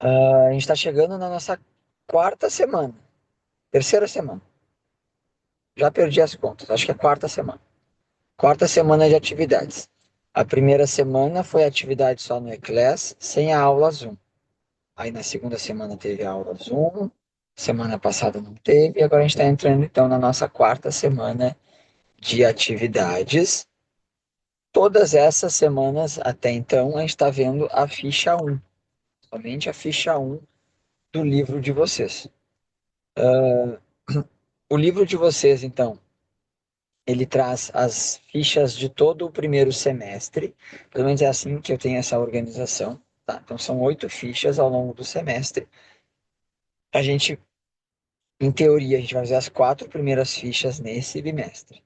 A gente está chegando na nossa quarta semana, terceira semana. Já perdi as contas, acho que é quarta semana. Quarta semana de atividades. A primeira semana foi atividade só no Eclass, sem a aula Zoom. Aí na segunda semana teve a aula Zoom, semana passada não teve, e agora a gente está entrando então na nossa quarta semana de atividades. Todas essas semanas até então a gente está vendo a ficha um, somente a ficha um do livro de vocês. O livro de vocês, então, ele traz as fichas de todo o primeiro semestre, pelo menos é assim que eu tenho essa organização, tá? Então são 8 fichas ao longo do semestre. A gente, em teoria, a gente vai fazer as 4 primeiras fichas nesse bimestre.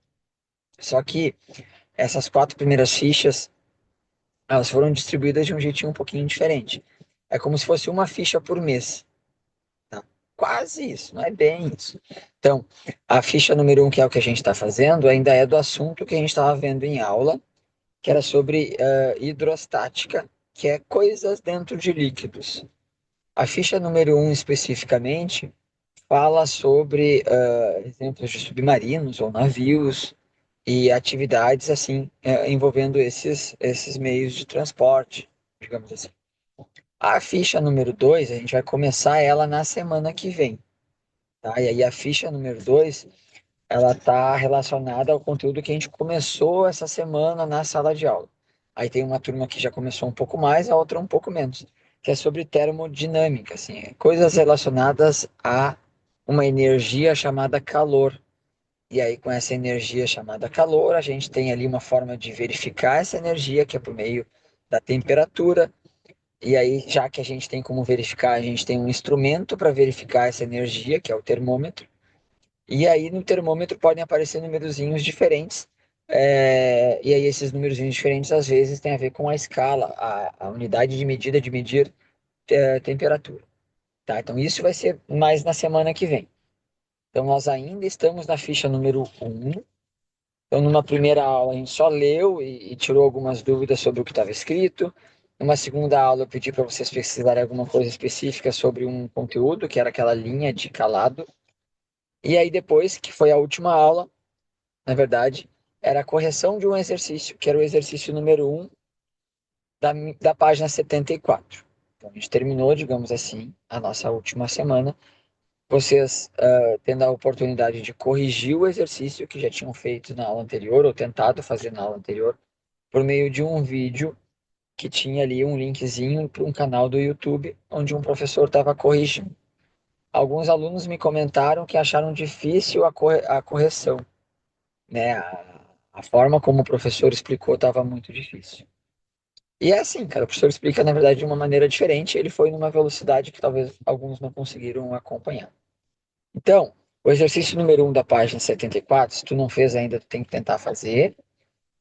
Só que essas 4 primeiras fichas, elas foram distribuídas de um jeitinho um pouquinho diferente. É como se fosse uma ficha por mês, tá? Quase isso, não é bem isso. Então, a ficha número 1, que é o que a gente está fazendo, ainda é do assunto que a gente estava vendo em aula, que era sobre hidrostática, que é coisas dentro de líquidos. A ficha número 1, especificamente, fala sobre exemplos de submarinos ou navios e atividades assim envolvendo esses meios de transporte, digamos assim. A ficha número 2, a gente vai começar ela na semana que vem, tá? E aí a ficha número 2, ela está relacionada ao conteúdo que a gente começou essa semana na sala de aula. Aí tem uma turma que já começou um pouco mais, a outra um pouco menos, que é sobre termodinâmica, assim, coisas relacionadas a uma energia chamada calor. E aí, com essa energia chamada calor, a gente tem ali uma forma de verificar essa energia, que é por meio da temperatura. E aí, já que a gente tem como verificar, a gente tem um instrumento para verificar essa energia, que é o termômetro. E aí no termômetro podem aparecer numerozinhos diferentes. E aí esses numerozinhos diferentes às vezes tem a ver com a escala, a unidade de medida de medir temperatura. Tá? Então isso vai ser mais na semana que vem. Então nós ainda estamos na ficha número 1. Então numa primeira aula a gente só leu e tirou algumas dúvidas sobre o que estava escrito. Numa segunda aula eu pedi para vocês pesquisarem alguma coisa específica sobre um conteúdo, que era aquela linha de calado. E aí depois, que foi a última aula, na verdade, era a correção de um exercício, que era o exercício número 1 da página 74. Então, a gente terminou, digamos assim, a nossa última semana. Vocês tendo a oportunidade de corrigir o exercício que já tinham feito na aula anterior, ou tentado fazer na aula anterior, por meio de um vídeo que tinha ali um linkzinho para um canal do YouTube, onde um professor estava corrigindo. Alguns alunos me comentaram que acharam difícil a correção, né? A forma como o professor explicou estava muito difícil. E é assim, cara, o professor explica, na verdade, de uma maneira diferente, ele foi numa velocidade que talvez alguns não conseguiram acompanhar. Então, o exercício número 1 da página 74, se tu não fez ainda, tu tem que tentar fazer.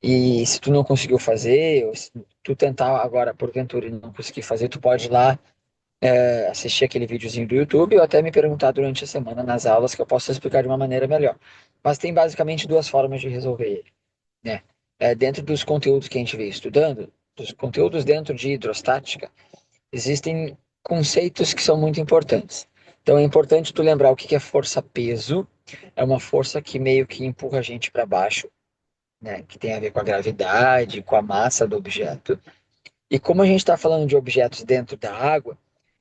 E se tu não conseguiu fazer, ou se tu tentar agora, porventura, e não conseguir fazer, tu pode ir lá assistir aquele videozinho do YouTube ou até me perguntar durante a semana nas aulas que eu posso explicar de uma maneira melhor. Mas tem basicamente duas formas de resolver ele, né? Dentro dos conteúdos que a gente vem estudando, dos conteúdos dentro de hidrostática, existem conceitos que são muito importantes. Então é importante tu lembrar o que é força-peso. É uma força que meio que empurra a gente para baixo, né? Que tem a ver com a gravidade, com a massa do objeto. E como a gente está falando de objetos dentro da água,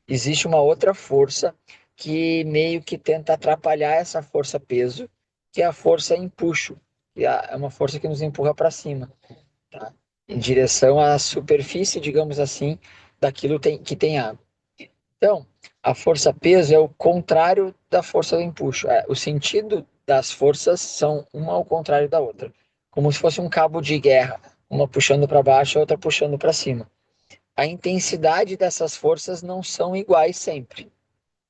existe uma outra força que meio que tenta atrapalhar essa força-peso, que é a força empuxo, que é uma força que nos empurra para cima, tá? Em direção à superfície, digamos assim, daquilo que tem água. Então, a força-peso é o contrário da força do empuxo. O sentido das forças são uma ao contrário da outra, como se fosse um cabo de guerra, uma puxando para baixo, a outra puxando para cima. A intensidade dessas forças não são iguais sempre,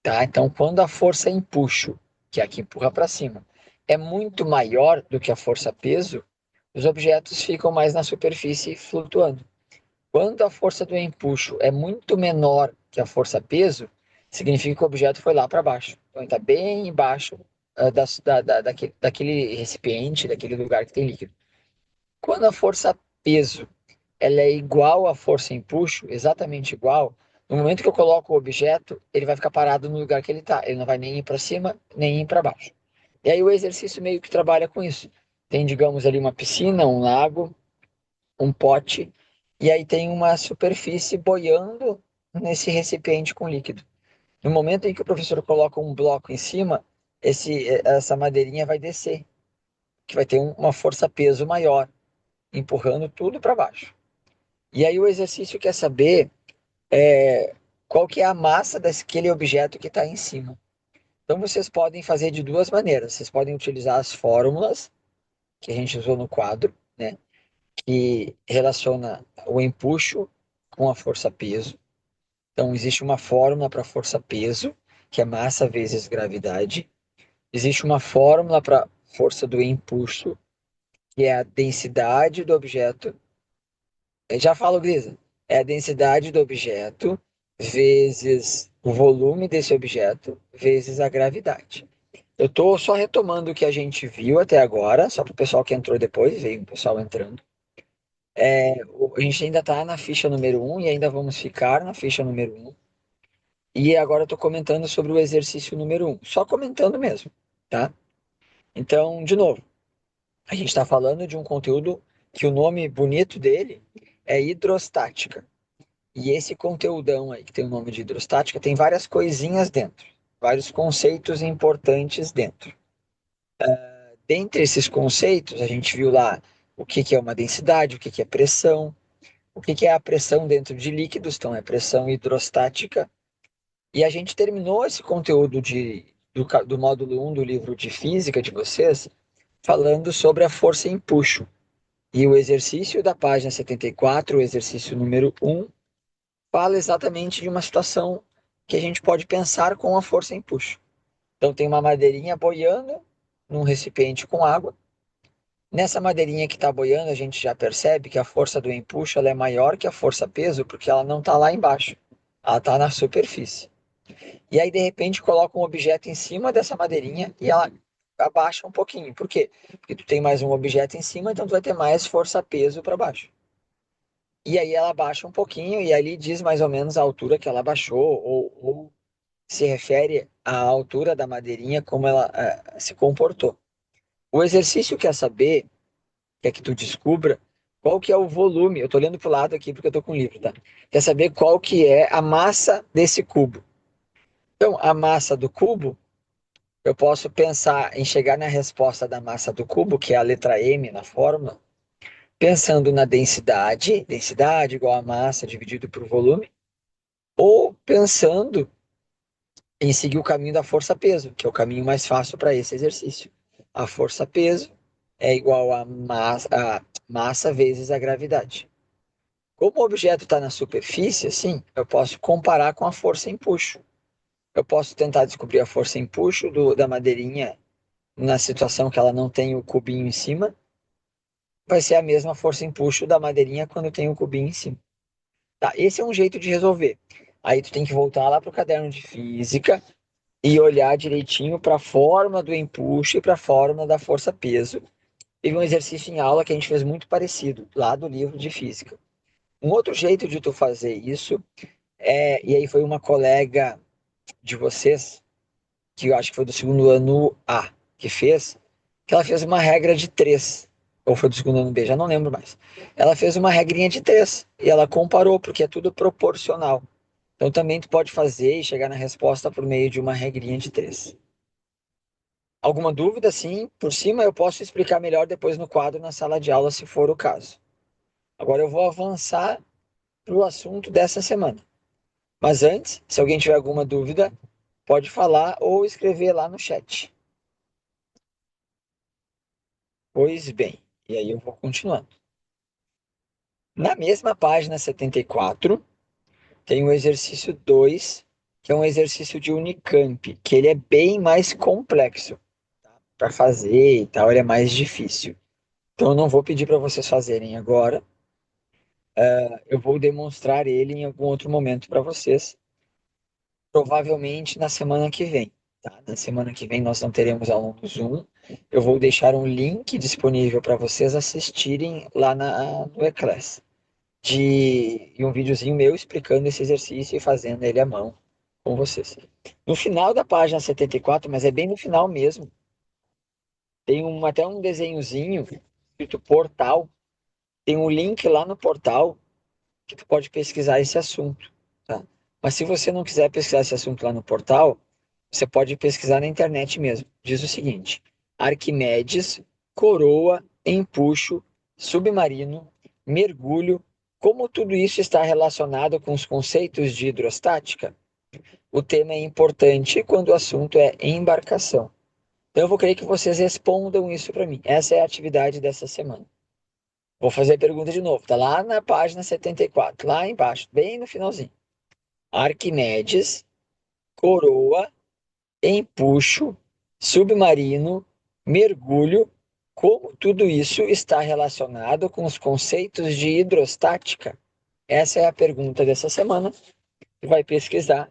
tá? Então, quando a força empuxo, que é a que empurra para cima, é muito maior do que a força peso, os objetos ficam mais na superfície flutuando. Quando a força do empuxo é muito menor que a força peso, significa que o objeto foi lá para baixo. Então, ele está bem embaixo daquele recipiente, daquele lugar que tem líquido. Quando a força peso ela é igual à força empuxo, exatamente igual, No momento que eu coloco o objeto, ele vai ficar parado no lugar que ele está. Ele não vai nem ir para cima, nem ir para baixo. E aí o exercício meio que trabalha com isso. Tem, digamos, ali uma piscina, um lago, um pote, e aí tem uma superfície boiando nesse recipiente com líquido. No momento em que o professor coloca um bloco em cima, essa madeirinha vai descer, que vai ter uma força-peso maior, empurrando tudo para baixo. E aí o exercício quer saber qual que é a massa daquele objeto que está em cima. Então vocês podem fazer de duas maneiras. Vocês podem utilizar as fórmulas que a gente usou no quadro, né, que relaciona o empuxo com a força-peso. Então existe uma fórmula para força-peso, que é massa vezes gravidade. Existe uma fórmula para força do empuxo, que é a densidade do objeto. Eu já falo, Grisa, é a densidade do objeto vezes o volume desse objeto vezes a gravidade. Eu estou só retomando o que a gente viu até agora, só para o pessoal que entrou depois, veio o pessoal entrando. A gente ainda está na ficha número um e ainda vamos ficar na ficha número um. E agora eu estou comentando sobre o exercício número um, só comentando mesmo, tá? Então, de novo, a gente está falando de um conteúdo que o nome bonito dele é hidrostática. E esse conteúdão aí, que tem o nome de hidrostática, tem várias coisinhas dentro, vários conceitos importantes dentro. Dentre esses conceitos, a gente viu lá o que que é uma densidade, o que que é pressão, o que que é a pressão dentro de líquidos, então é pressão hidrostática. E a gente terminou esse conteúdo do módulo um do livro de física de vocês, falando sobre a força e empuxo. E o exercício da página 74, o exercício número um, fala exatamente de uma situação que a gente pode pensar com a força e empuxo. Então tem uma madeirinha boiando num recipiente com água. Nessa madeirinha que está boiando, a gente já percebe que a força do empuxo ela é maior que a força-peso, porque ela não está lá embaixo, ela está na superfície. E aí, de repente, coloca um objeto em cima dessa madeirinha e ela abaixa um pouquinho. Por quê? Porque tu tem mais um objeto em cima, então tu vai ter mais força-peso para baixo. E aí ela abaixa um pouquinho e ali diz mais ou menos a altura que ela abaixou, ou se refere à altura da madeirinha, como ela se comportou. O exercício quer saber, quer que tu descubra qual que é o volume. Eu estou olhando para o lado aqui porque eu estou com o livro, tá? Quer saber qual que é a massa desse cubo. Então, a massa do cubo, eu posso pensar em chegar na resposta da massa do cubo, que é a letra M na fórmula, pensando na densidade, densidade igual a massa dividido por volume, ou pensando em seguir o caminho da força-peso, que é o caminho mais fácil para esse exercício. A força-peso é igual a massa vezes a gravidade. Como o objeto está na superfície, assim, eu posso comparar com a força empuxo. Eu posso tentar descobrir a força empuxo da madeirinha na situação que ela não tem o cubinho em cima. Vai ser a mesma força empuxo da madeirinha quando tem o cubinho em cima. Tá, esse é um jeito de resolver. Aí tu tem que voltar lá para o caderno de física e olhar direitinho para a forma do empuxo e para a forma da força-peso. Teve um exercício em aula que a gente fez muito parecido, lá do livro de física. Um outro jeito de tu fazer isso e aí foi uma colega de vocês, que eu acho que foi do segundo ano A, que fez, que ela fez uma regra de três, ou foi do segundo ano B, já não lembro mais. Ela fez uma regrinha de três, e ela comparou, porque é tudo proporcional. Então também tu pode fazer e chegar na resposta por meio de uma regrinha de três. Alguma dúvida, sim, por cima eu posso explicar melhor depois no quadro na sala de aula, se for o caso. Agora eu vou avançar para o assunto dessa semana. Mas antes, se alguém tiver alguma dúvida, pode falar ou escrever lá no chat. Pois bem, e aí eu vou continuando. Na mesma página 74, tem o exercício 2, que é um exercício de Unicamp, que ele é bem mais complexo para fazer e tal, ele é mais difícil. Então eu não vou pedir para vocês fazerem agora, eu vou demonstrar ele em algum outro momento para vocês, provavelmente na semana que vem. Tá? Na semana que vem nós não teremos aula no Zoom. Eu vou deixar um link disponível para vocês assistirem lá no eClass. e um videozinho meu explicando esse exercício e fazendo ele à mão com vocês. No final da página 74, mas é bem no final mesmo, tem até um desenhozinho escrito portal. Tem um link lá no portal que tu pode pesquisar esse assunto, tá? Mas se você não quiser pesquisar esse assunto lá no portal, você pode pesquisar na internet mesmo. Diz o seguinte: Arquimedes, coroa, empuxo, submarino, mergulho. Como tudo isso está relacionado com os conceitos de hidrostática? O tema é importante quando o assunto é embarcação. Então eu vou querer que vocês respondam isso para mim. Essa é a atividade dessa semana. Vou fazer a pergunta de novo. Tá lá na página 74, lá embaixo, bem no finalzinho. Arquimedes, coroa, empuxo, submarino, mergulho. Como tudo isso está relacionado com os conceitos de hidrostática? Essa é a pergunta dessa semana. Tu vai pesquisar,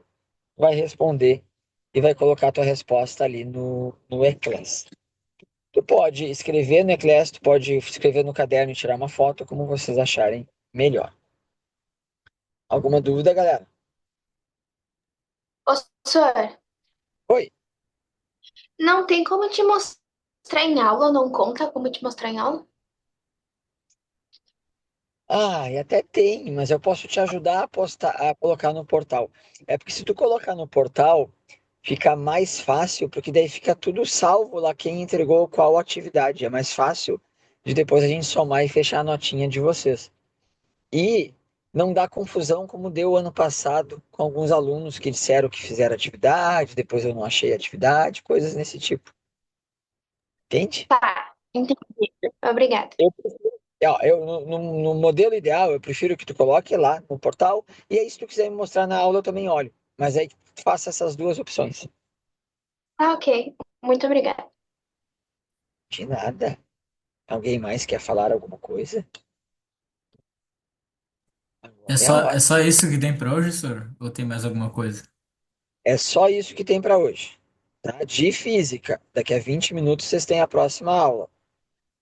vai responder e vai colocar a tua resposta ali no Eclass. Tu pode escrever no Eclass, tu pode escrever no caderno e tirar uma foto, como vocês acharem melhor. Alguma dúvida, galera? Ô, senhor, Oi. não tem como te mostrar em aula? Não conta como te mostrar em aula? Ah, e até tem, mas eu posso te ajudar a postar, a colocar no portal. É porque se tu colocar no portal, fica mais fácil, porque daí fica tudo salvo lá quem entregou qual atividade. É mais fácil de depois a gente somar e fechar a notinha de vocês. E não dá confusão como deu ano passado com alguns alunos que disseram que fizeram atividade, depois eu não achei atividade, coisas nesse tipo. Entende? Tá, entendi. Obrigada. Eu prefiro, no modelo ideal, eu prefiro que tu coloque lá no portal, e aí se tu quiser me mostrar na aula, eu também olho. Mas aí faça essas duas opções. Tá, ok. Muito obrigada. De nada. Alguém mais quer falar alguma coisa? Agora é a É hora. só isso que tem pra hoje, senhor? Ou tem mais alguma coisa? É só isso que tem para hoje. Tá? De física. Daqui a 20 minutos vocês têm a próxima aula.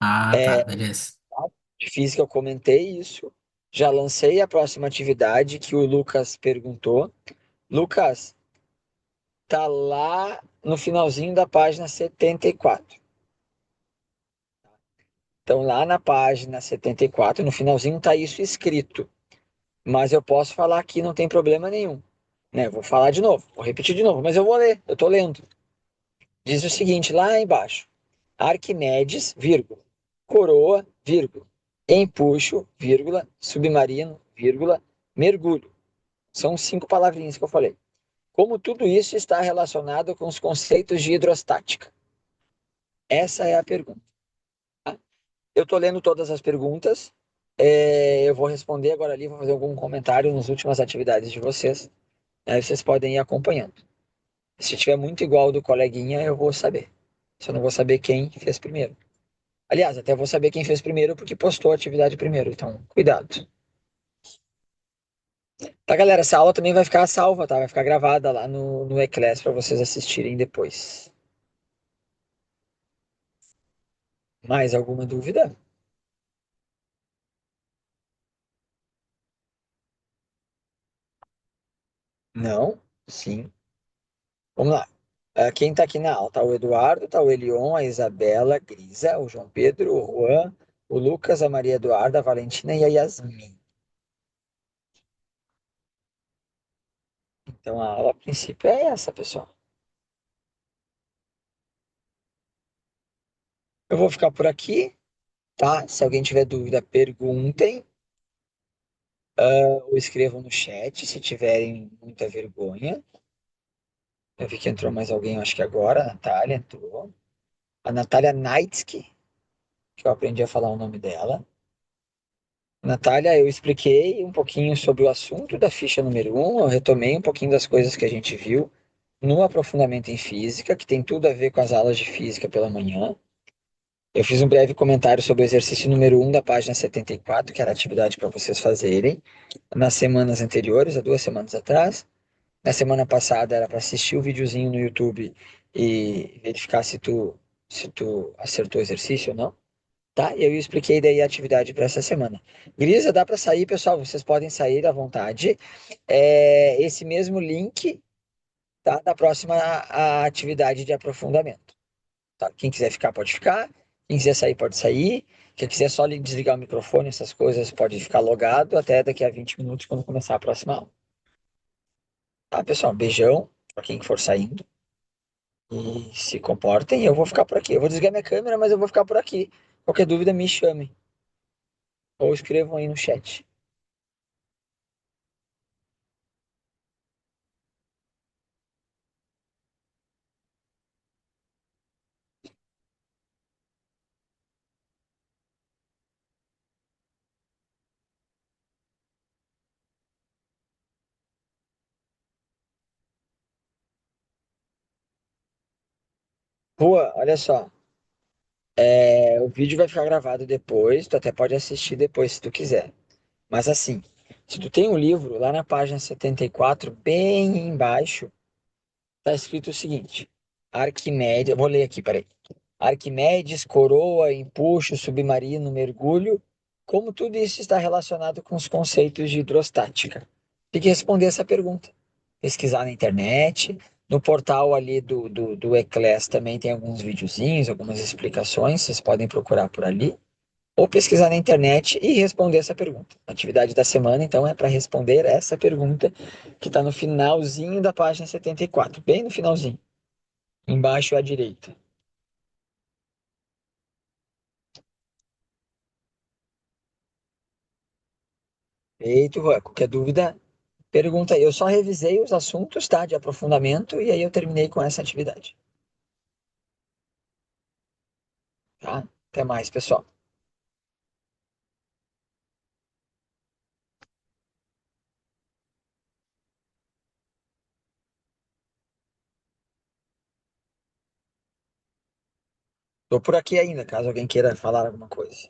Ah, tá, beleza. Tá? De física eu comentei isso. Já lancei a próxima atividade que o Lucas perguntou. Lucas, tá lá no finalzinho da página 74. Então, lá na página 74, no finalzinho, tá isso escrito. Mas eu posso falar aqui, não tem problema nenhum. Né? Vou falar de novo, vou repetir de novo, mas eu vou ler, eu tô lendo. Diz o seguinte, lá embaixo. Arquimedes, vírgula, coroa, vírgula, empuxo, vírgula, submarino, vírgula, mergulho. São 5 palavrinhas que eu falei. Como tudo isso está relacionado com os conceitos de hidrostática? Essa é a pergunta. Eu estou lendo todas as perguntas. Eu vou responder agora ali, vou fazer algum comentário nas últimas atividades de vocês. Aí vocês podem ir acompanhando. Se tiver muito igual ao do coleguinha, eu vou saber. Só não vou saber quem fez primeiro. Aliás, até vou saber quem fez primeiro porque postou a atividade primeiro. Então, cuidado. Tá, galera? Essa aula também vai ficar salva, tá? Vai ficar gravada lá no Eclass para vocês assistirem depois. Mais alguma dúvida? Não? Sim. Vamos lá. Quem tá aqui na aula? Tá o Eduardo, tá o Elion, a Isabela, a Grisa, o João Pedro, o Juan, o Lucas, a Maria Eduarda, a Valentina e a Yasmin. Então a aula a princípio é essa, pessoal. Eu vou ficar por aqui, tá? Se alguém tiver dúvida, perguntem, ou escrevam no chat se tiverem muita vergonha. Eu vi que entrou mais alguém, acho que agora, a Natália entrou. A Natália Naitsky, que eu aprendi a falar o nome dela. Natália, eu expliquei um pouquinho sobre o assunto da ficha número um, eu retomei um pouquinho das coisas que a gente viu no aprofundamento em física, que tem tudo a ver com as aulas de física pela manhã. Eu fiz um breve comentário sobre o exercício número um da página 74, que era a atividade para vocês fazerem nas semanas anteriores, há 2 semanas atrás. Na semana passada era para assistir o videozinho no YouTube e verificar se tu acertou o exercício ou não. tá? Eu expliquei daí a atividade para essa semana. Grisa, dá para sair, pessoal, vocês podem sair à vontade. Esse mesmo link, tá? Da próxima a atividade de aprofundamento, tá? Quem quiser ficar, pode ficar. Quem quiser sair, pode sair. Quem quiser só desligar o microfone, essas coisas, pode ficar logado até daqui a 20 minutos, quando começar a próxima aula. Tá, pessoal? Beijão para quem for saindo. E se comportem, eu vou ficar por aqui. Eu vou desligar minha câmera, mas eu vou ficar por aqui. Qualquer dúvida, me chame ou escrevam aí no chat. Rua, olha só. O vídeo vai ficar gravado depois, tu até pode assistir depois se tu quiser. Mas assim, se tu tem um livro, lá na página 74, bem embaixo, tá escrito o seguinte: Arquimedes, eu vou ler aqui, peraí. Arquimedes, coroa, empuxo, submarino, mergulho, como tudo isso está relacionado com os conceitos de hidrostática? Tem que responder essa pergunta. Pesquisar na internet, no portal ali do Eclés também tem alguns videozinhos, algumas explicações, vocês podem procurar por ali, ou pesquisar na internet e responder essa pergunta. A atividade da semana, então, é para responder essa pergunta que está no finalzinho da página 74, bem no finalzinho, embaixo à direita. Feito, Juan. Qualquer dúvida, pergunta aí. Eu só revisei os assuntos, tá, de aprofundamento e aí eu terminei com essa atividade, tá? Até mais, pessoal. Tô por aqui ainda, caso alguém queira falar alguma coisa.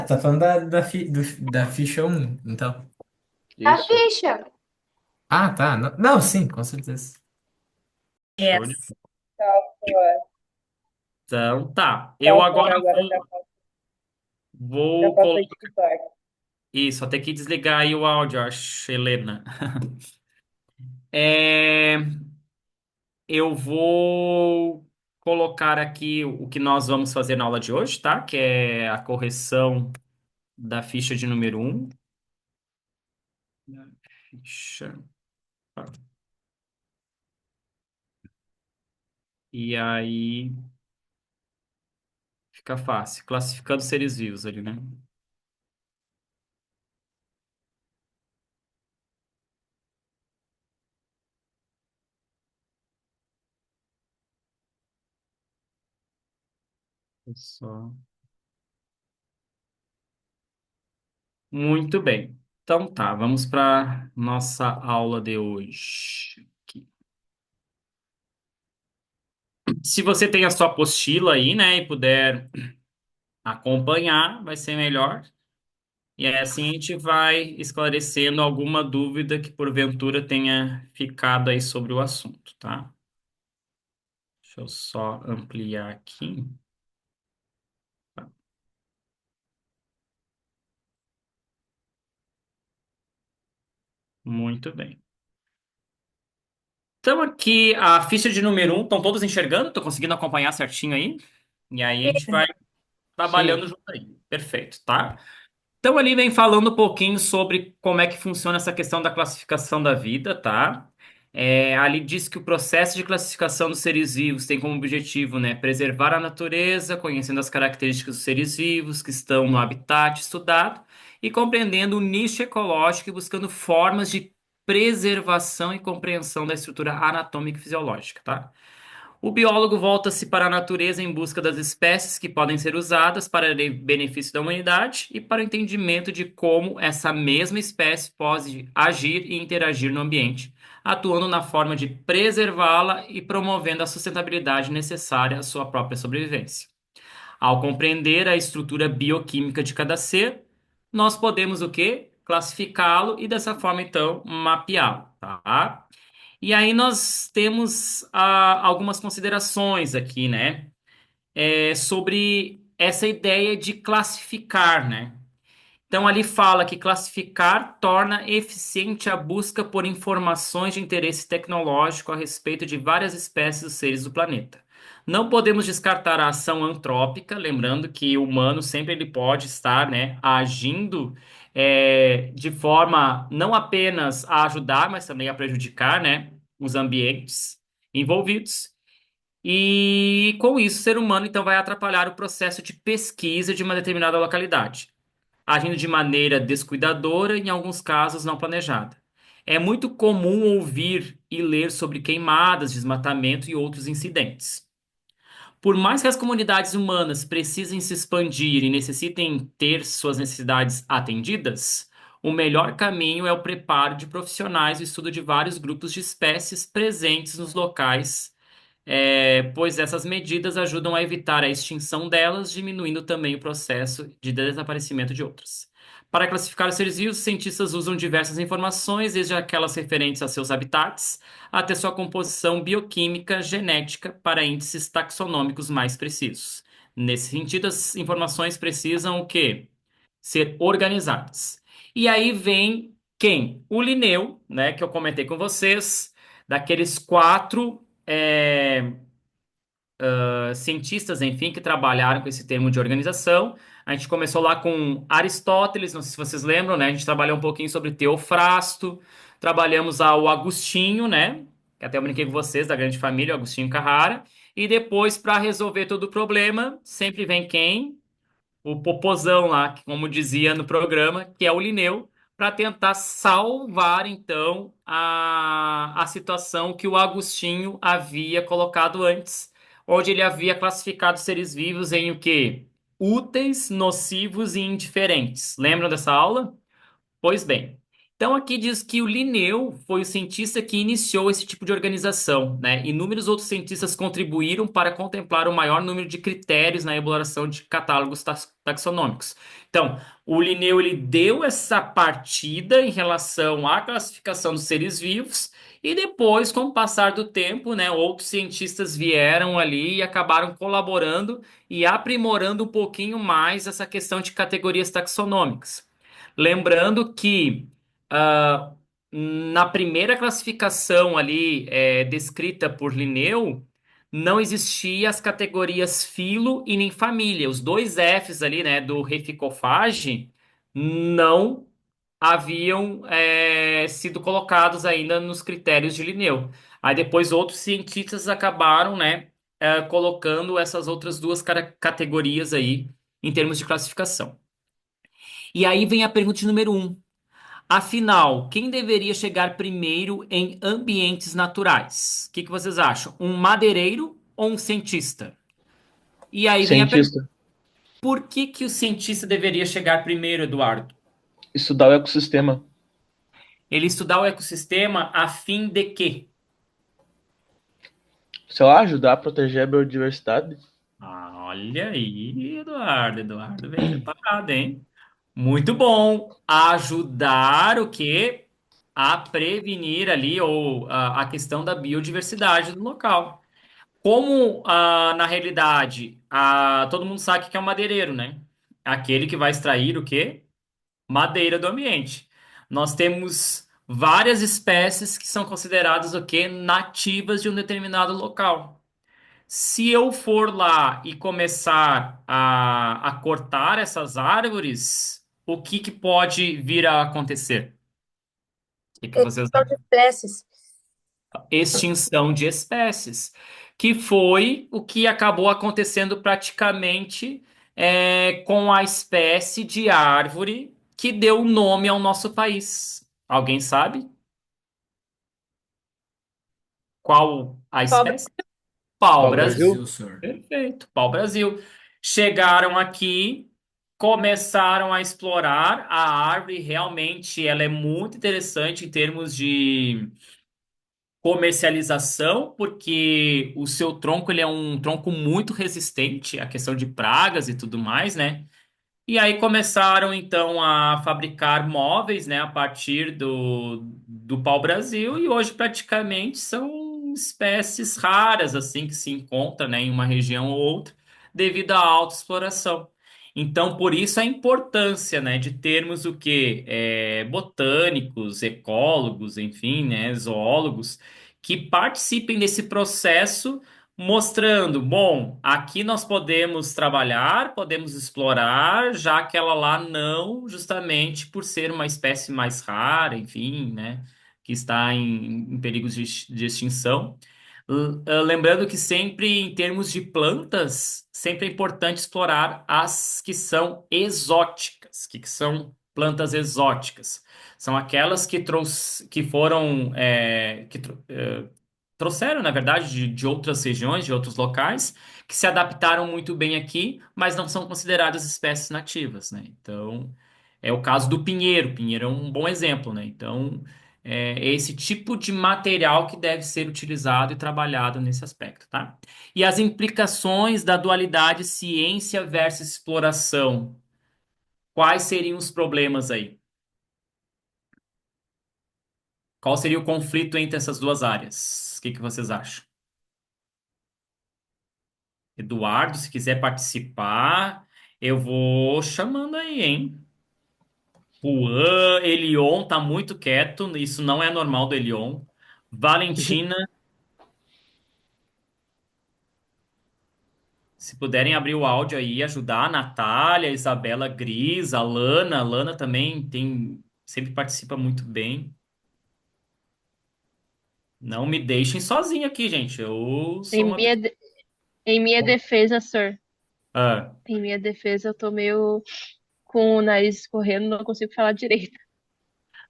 Tá falando da ficha um, então. A Isso, ficha. Ah, tá. Não, não, sim, com certeza. Show de... Yes. Software. Então, tá. Eu Software agora agora já vou passei colocar. TikTok. Isso, só tem que desligar aí o áudio, acho, Helena. É, eu vou colocar aqui o que nós vamos fazer na aula de hoje, tá? Que é a correção da ficha de número um. Ficha. E aí fica fácil. Classificando seres vivos ali, né? Só. Muito bem. Então tá, vamos para nossa aula de hoje. Aqui. Se você tem a sua apostila aí, né, e puder acompanhar, vai ser melhor. E aí, assim a gente vai esclarecendo alguma dúvida que porventura tenha ficado aí sobre o assunto, tá? Deixa eu só ampliar aqui. Muito bem. Então aqui a ficha de número um, estão todos enxergando? Tô conseguindo acompanhar certinho aí? E aí a gente vai Sim. trabalhando junto aí. Perfeito, tá? Então, ali vem falando um pouquinho sobre como é que funciona essa questão da classificação da vida, tá? Ali diz que o processo de classificação dos seres vivos tem como objetivo, né, preservar a natureza, conhecendo as características dos seres vivos que estão no habitat estudado e compreendendo o nicho ecológico e buscando formas de preservação e compreensão da estrutura anatômica e fisiológica, tá? O biólogo volta-se para a natureza em busca das espécies que podem ser usadas para benefício da humanidade e para o entendimento de como essa mesma espécie pode agir e interagir no ambiente, atuando na forma de preservá-la e promovendo a sustentabilidade necessária à sua própria sobrevivência. Ao compreender a estrutura bioquímica de cada ser, nós podemos o quê? Classificá-lo e dessa forma então mapeá-lo, tá? E aí nós temos algumas considerações aqui, né? Sobre essa ideia de classificar, né? Então, ali fala que classificar torna eficiente a busca por informações de interesse tecnológico a respeito de várias espécies dos seres do planeta. Não podemos descartar a ação antrópica, lembrando que o humano sempre ele pode estar, né, agindo de forma não apenas a ajudar, mas também a prejudicar, né, os ambientes envolvidos. E com isso, o ser humano então vai atrapalhar o processo de pesquisa de uma determinada localidade agindo de maneira descuidadora e, em alguns casos, não planejada. É muito comum ouvir e ler sobre queimadas, desmatamento e outros incidentes. Por mais que as comunidades humanas precisem se expandir e necessitem ter suas necessidades atendidas, o melhor caminho é o preparo de profissionais e o estudo de vários grupos de espécies presentes nos locais pois essas medidas ajudam a evitar a extinção delas, diminuindo também o processo de desaparecimento de outras. Para classificar os seres vivos, cientistas usam diversas informações, desde aquelas referentes a seus habitats até sua composição bioquímica, genética, para índices taxonômicos mais precisos. Nesse sentido, as informações precisam o quê? Ser organizadas. E aí vem quem? O Linneu, né, que eu comentei com vocês, daqueles quatro cientistas, enfim, que trabalharam com esse termo de organização. A gente começou lá com Aristóteles, não sei se vocês lembram, né? A gente trabalhou um pouquinho sobre Teofrasto, trabalhamos o Agostinho, né? Que até eu brinquei com vocês, da grande família, o Agostinho Carrara. E depois, para resolver todo o problema, sempre vem quem? O popozão lá, que, como dizia no programa, que é o Linneu, para tentar salvar, então, a situação que o Agostinho havia colocado antes, onde ele havia classificado os seres vivos em o quê? Úteis, nocivos e indiferentes. Lembram dessa aula? Pois bem, então aqui diz que o Linneu foi o cientista que iniciou esse tipo de organização, né? Inúmeros outros cientistas contribuíram para contemplar o maior número de critérios na elaboração de catálogos taxonômicos. Então, o Linneu ele deu essa partida em relação à classificação dos seres vivos e depois, com o passar do tempo, né, outros cientistas vieram ali e acabaram colaborando e aprimorando um pouquinho mais essa questão de categorias taxonômicas. Lembrando que ah, na primeira classificação ali descrita por Linneu, não existia as categorias filo e nem família. Os dois Fs ali, né, do Reficofage não haviam sido colocados ainda nos critérios de Linneu. Aí depois outros cientistas acabaram, né, colocando essas outras duas categorias aí em termos de classificação. E aí vem a pergunta número um. Afinal, quem deveria chegar primeiro em ambientes naturais? O que vocês acham? Um madeireiro ou um cientista? E aí vem a pergunta: Cientista. por que o cientista deveria chegar primeiro, Eduardo? Estudar o ecossistema. Ele estudar o ecossistema a fim de quê? Sei lá, ajudar a proteger a biodiversidade. Ah, olha aí, Eduardo. Eduardo bem preparado, hein? Muito bom. Ajudar o quê? A prevenir ali ou a questão da biodiversidade do local. Como na realidade todo mundo sabe que é um madeireiro, né? Aquele que vai extrair o quê? Madeira do ambiente. Nós temos várias espécies que são consideradas o quê? Nativas de um determinado local. Se eu for lá e começar a cortar essas árvores, o que que pode vir a acontecer? O que que vocês Extinção de espécies. extinção de espécies, que foi o que acabou acontecendo praticamente com a espécie de árvore que deu nome ao nosso país. Alguém sabe qual a Pobre. espécie? Pau-brasil. Pau-brasil? Brasil, senhor. Perfeito, pau-brasil. Chegaram aqui, começaram a explorar a árvore. Realmente, ela é muito interessante em termos de comercialização, porque o seu tronco ele é um tronco muito resistente à questão de pragas e tudo mais, né? E aí começaram então a fabricar móveis, né, a partir do pau-brasil e hoje praticamente são espécies raras assim que se encontra, né, em uma região ou outra devido à autoexploração. Então, por isso a importância, né, de termos o quê? Botânicos, ecólogos, enfim, né, zoólogos que participem desse processo mostrando, bom, aqui nós podemos trabalhar, podemos explorar, já que ela lá não, justamente por ser uma espécie mais rara, enfim, né, que está em perigos de extinção. Lembrando que sempre, em termos de plantas, sempre é importante explorar as que são exóticas. O que são plantas exóticas? São aquelas que foram, trouxeram, na verdade, de outras regiões, de outros locais, que se adaptaram muito bem aqui, mas não são consideradas espécies nativas, né? Então, é o caso do pinheiro. Pinheiro é um bom exemplo, né? Então, é esse tipo de material que deve ser utilizado e trabalhado nesse aspecto, tá? E as implicações da dualidade ciência versus exploração. Quais seriam os problemas aí? Qual seria o conflito entre essas duas áreas? O que que vocês acham? Eduardo, se quiser participar, eu vou chamando aí, hein? Juan, Elion tá muito quieto, isso não é normal do Elion. Valentina, se puderem abrir o áudio aí, ajudar a Natália, a Isabela, a Gris, a Lana. A Lana também sempre participa muito bem. Não me deixem sozinho aqui, gente. Eu sou Em uma minha, pessoa. de- em minha defesa, sir. Ah, Em minha defesa, eu tô meio com o nariz escorrendo, não consigo falar direito.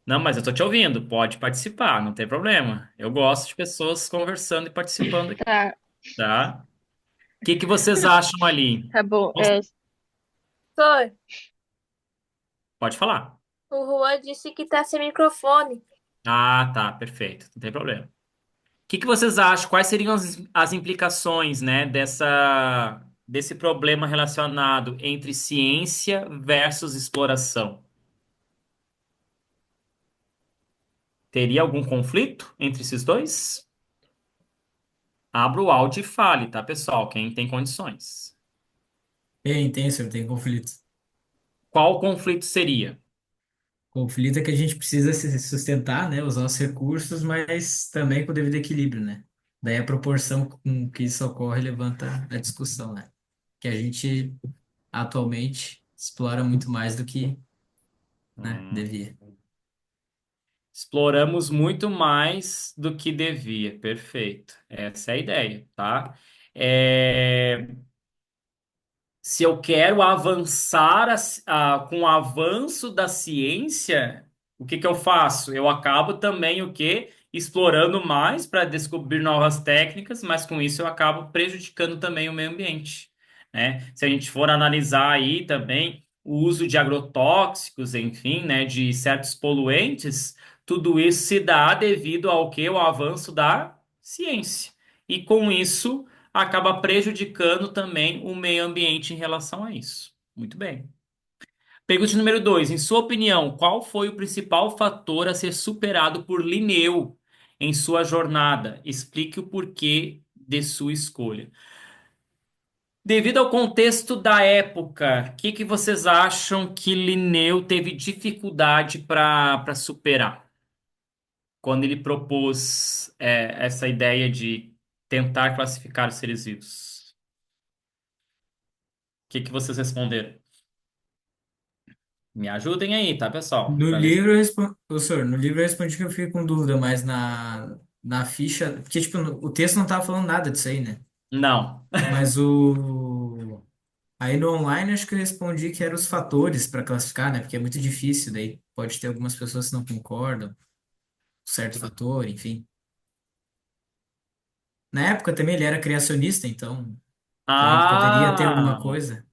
não, mas eu tô te ouvindo. Pode participar, não tem problema. Eu gosto de pessoas conversando e participando aqui, Tá, tá? O que que vocês acham ali? tá bom. Sor, Pode falar. o Juan disse que tá sem microfone. Ah, tá, perfeito, não tem problema. O que que vocês acham? Quais seriam as implicações, né, desse problema relacionado entre ciência versus exploração? Teria algum conflito entre esses dois? Abra o áudio e fale, tá, pessoal? Quem tem condições. Tem, senhor, tem conflito. Qual conflito seria? Conflito é que a gente precisa se sustentar, né, usar os recursos, mas também com o devido equilíbrio, né? Daí a proporção com que isso ocorre levanta a discussão, né? Que a gente atualmente explora muito mais do que, né, Hum, devia. exploramos muito mais do que devia. Perfeito. Essa é a ideia, tá? É, se eu quero avançar com o avanço da ciência, o que que eu faço? Eu acabo também o quê? Explorando mais para descobrir novas técnicas, mas com isso eu acabo prejudicando também o meio ambiente, né? Se a gente for analisar aí também o uso de agrotóxicos, enfim, né, de certos poluentes, tudo isso se dá devido ao quê? O avanço da ciência. E com isso acaba prejudicando também o meio ambiente em relação a isso. Muito bem. Pergunta número 2. Em sua opinião, qual foi o principal fator a ser superado por Linneu em sua jornada? Explique o porquê de sua escolha. Devido ao contexto da época, o que que vocês acham que Linneu teve dificuldade para superar? quando ele propôs essa ideia de tentar classificar os seres vivos? O que que vocês responderam? Me ajudem aí, tá, pessoal? No Pra ver se... livro eu respondi, professor, no livro eu respondi que eu fiquei com dúvida, mas na ficha, porque tipo, o texto não tava falando nada disso aí, né? Não. Mas aí no online acho que eu respondi que eram os fatores para classificar, né? Porque é muito difícil, daí pode ter algumas pessoas que não concordam, com certo fator, enfim. Na época também ele era criacionista, então também poderia ter alguma Ah, coisa.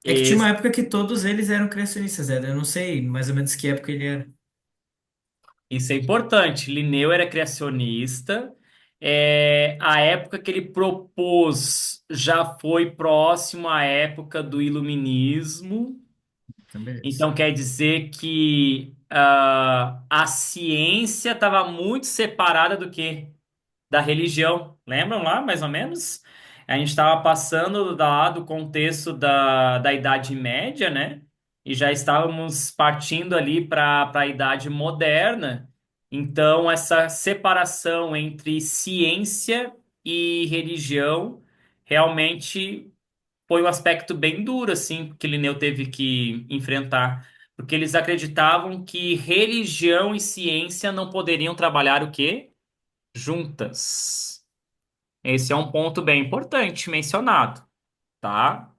É que tinha uma esse, época que todos eles eram criacionistas, né? Eu não sei mais ou menos que época ele era. isso é importante. Linneu era criacionista. A época que ele propôs já foi próximo à época do Iluminismo. Então, beleza. Então quer dizer que a ciência estava muito separada do quê? Da religião. Lembram lá, mais ou menos? A gente estava passando do contexto da Idade Média, né? E já estávamos partindo ali para a Idade Moderna. Então, essa separação entre ciência e religião realmente foi um aspecto bem duro, assim, que Linneu teve que enfrentar. Porque eles acreditavam que religião e ciência não poderiam trabalhar o quê? Juntas. Esse é um ponto bem importante mencionado, tá?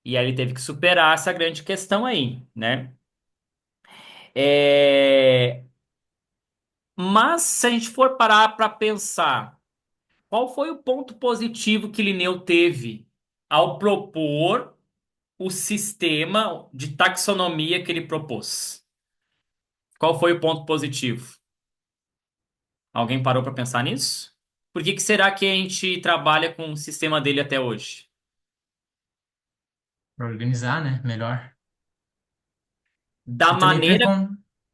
E aí ele teve que superar essa grande questão aí, né? É, Mas se a gente for parar para pensar, qual foi o ponto positivo que Linneu teve ao propor o sistema de taxonomia que ele propôs? Qual foi o ponto positivo? Alguém parou para pensar nisso? Por que que será que a gente trabalha com o sistema dele até hoje? Para organizar, né? Melhor. Da E também para maneira.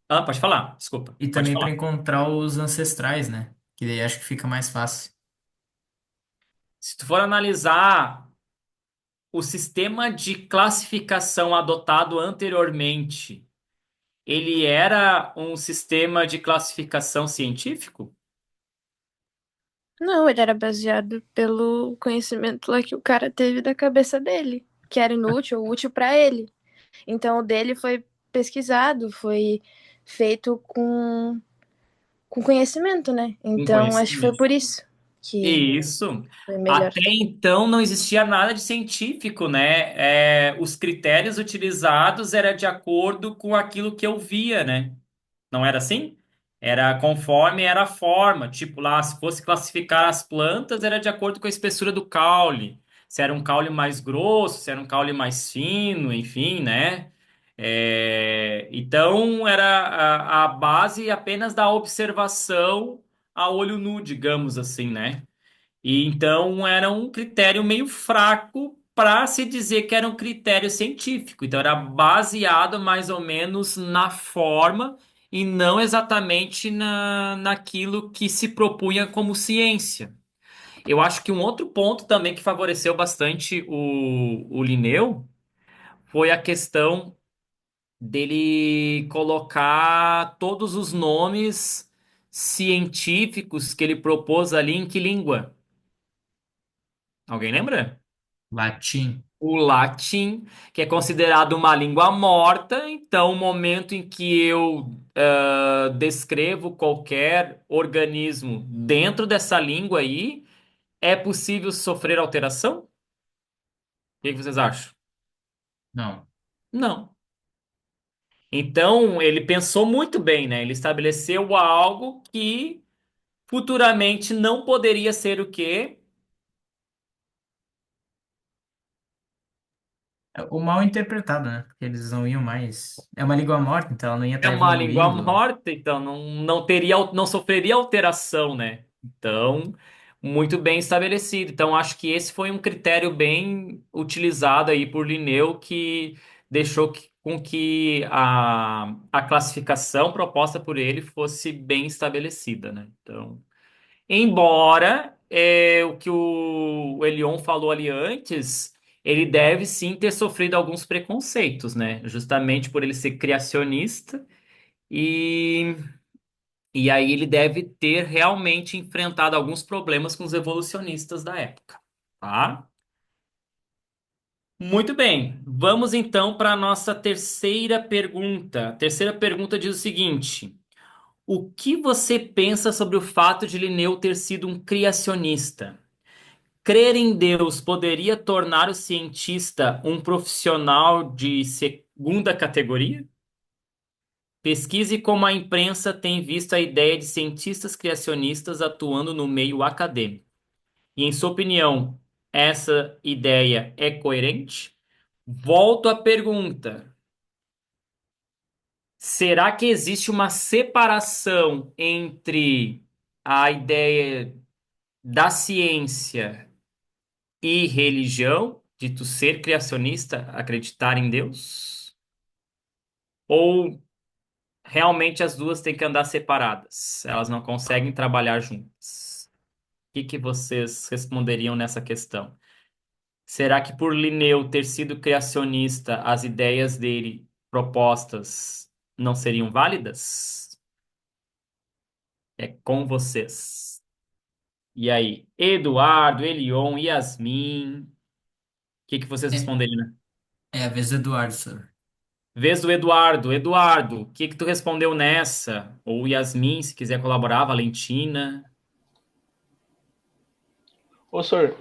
Ah, pode falar, desculpa, e pode também para falar. encontrar os ancestrais, né? Que daí acho que fica mais fácil. Se tu for analisar o sistema de classificação adotado anteriormente, ele era um sistema de classificação científico? Não, ele era baseado pelo conhecimento lá que o cara teve da cabeça dele, que era inútil ou útil para ele. Então, o dele foi pesquisado, foi feito com conhecimento, né? Um Então, acho que foi conhecimento. por isso que Isso. foi melhor. Até então não existia nada de científico, né? Os critérios utilizados era de acordo com aquilo que eu via, né? Não era assim? Era conforme era a forma. Tipo, lá, se fosse classificar as plantas, era de acordo com a espessura do caule. Se era um caule mais grosso, se era um caule mais fino, enfim, né? Então, era a base apenas da observação a olho nu, digamos assim, né? E então era um critério meio fraco para se dizer que era um critério científico. Então era baseado mais ou menos na forma e não exatamente naquilo que se propunha como ciência. Eu acho que um outro ponto também que favoreceu bastante o Linneu foi a questão dele colocar todos os nomes científicos que ele propôs ali em que língua? Alguém lembra? Latim. O latim, que é considerado uma língua morta, então o momento em que eu descrevo qualquer organismo dentro dessa língua aí, é possível sofrer alteração? O que que vocês acham? Não. Não. Então ele pensou muito bem, né? Ele estabeleceu algo que futuramente não poderia ser o quê? O mal interpretado, né? Porque eles não iam mais. É uma língua morta, então ela não ia É estar uma língua evoluindo. morta, então não teria, não sofreria alteração, né? Então, muito bem estabelecido. Então, acho que esse foi um critério bem utilizado aí por Linneu que deixou com que a classificação proposta por ele fosse bem estabelecida, né? Então, embora o que o Elion falou ali antes, ele deve sim ter sofrido alguns preconceitos, né? Justamente por ele ser criacionista e E aí ele deve ter realmente enfrentado alguns problemas com os evolucionistas da época, tá? Muito bem, vamos então para a nossa terceira pergunta. A terceira pergunta diz o seguinte: o que você pensa sobre o fato de Linneu ter sido um criacionista? Crer em Deus poderia tornar o cientista um profissional de segunda categoria? Pesquise como a imprensa tem visto a ideia de cientistas criacionistas atuando no meio acadêmico. E, em sua opinião, essa ideia é coerente? Volto à pergunta: será que existe uma separação entre a ideia da ciência e religião, de tu ser criacionista, acreditar em Deus? Ou realmente as duas têm que andar separadas? Elas não conseguem trabalhar juntas? O que vocês responderiam nessa questão? Será que por Linneu ter sido criacionista, as ideias dele propostas não seriam válidas? É com vocês. E aí, Eduardo, Elion, Yasmin, o que vocês É, responderiam, né? é a vez do Eduardo, senhor. Vez do Eduardo. Eduardo, o que tu respondeu nessa? Ou Yasmin, se quiser colaborar, Valentina. Ô, senhor,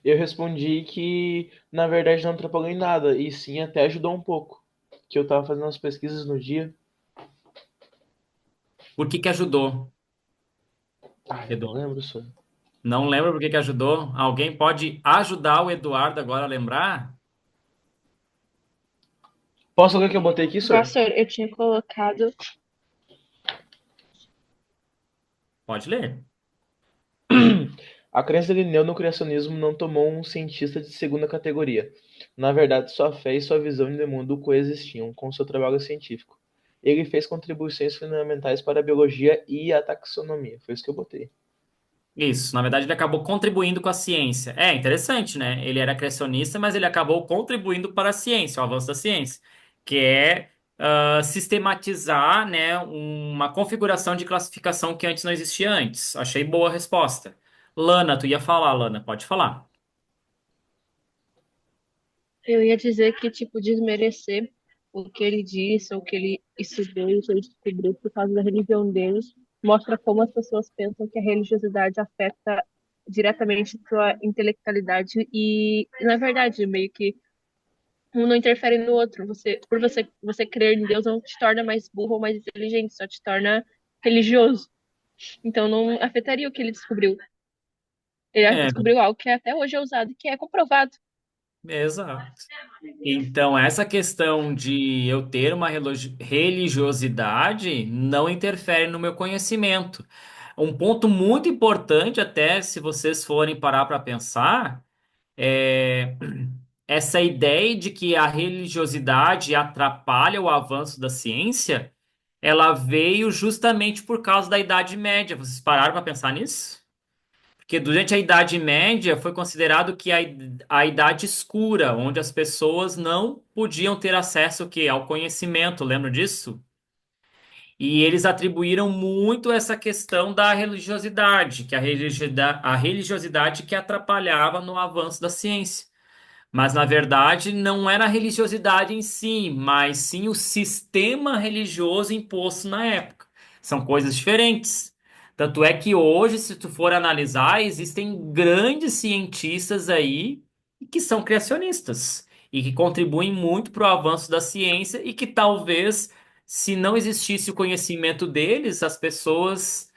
eu respondi que na verdade não atrapalhou em nada, e sim até ajudou um pouco. Que eu tava fazendo umas pesquisas no dia. Por que ajudou, Ah, eu não Edu? lembro, senhor. Não lembra por que ajudou? Alguém pode ajudar o Eduardo agora a lembrar? Posso ler o que eu botei aqui, senhor? Professor, eu tinha colocado. Pode ler. A crença de Linneu no criacionismo não tomou um cientista de segunda categoria. Na verdade, sua fé e sua visão de mundo coexistiam com seu trabalho científico. Ele fez contribuições fundamentais para a biologia e a taxonomia. Foi isso que eu botei. Isso, na verdade ele acabou contribuindo com a ciência. É interessante, né? Ele era criacionista, mas ele acabou contribuindo para a ciência, o avanço da ciência, que é sistematizar, né, uma configuração de classificação que antes não existia antes. Achei boa a resposta. Lana, tu ia falar, Lana, pode falar. Eu ia dizer que, tipo, desmerecer o que ele disse, o que ele estudou e o que ele descobriu por causa da religião deles, mostra como as pessoas pensam que a religiosidade afeta diretamente sua intelectualidade e, na verdade, meio que um não interfere no outro. Você crer em Deus não te torna mais burro ou mais inteligente, só te torna religioso. Então não afetaria o que ele descobriu. Ele É, descobriu algo que até hoje é usado e que é comprovado. exato. Então, essa questão de eu ter uma religiosidade não interfere no meu conhecimento. Um ponto muito importante, até se vocês forem parar para pensar, é essa ideia de que a religiosidade atrapalha o avanço da ciência, ela veio justamente por causa da Idade Média. Vocês pararam para pensar nisso? Porque durante a Idade Média foi considerado que a Idade Escura, onde as pessoas não podiam ter acesso ao conhecimento, lembra disso? E eles atribuíram muito essa questão da religiosidade, que a religiosidade que atrapalhava no avanço da ciência. Mas, na verdade, não era a religiosidade em si, mas sim o sistema religioso imposto na época. São coisas diferentes. Tanto é que hoje, se tu for analisar, existem grandes cientistas aí que são criacionistas e que contribuem muito para o avanço da ciência e que talvez, se não existisse o conhecimento deles, as pessoas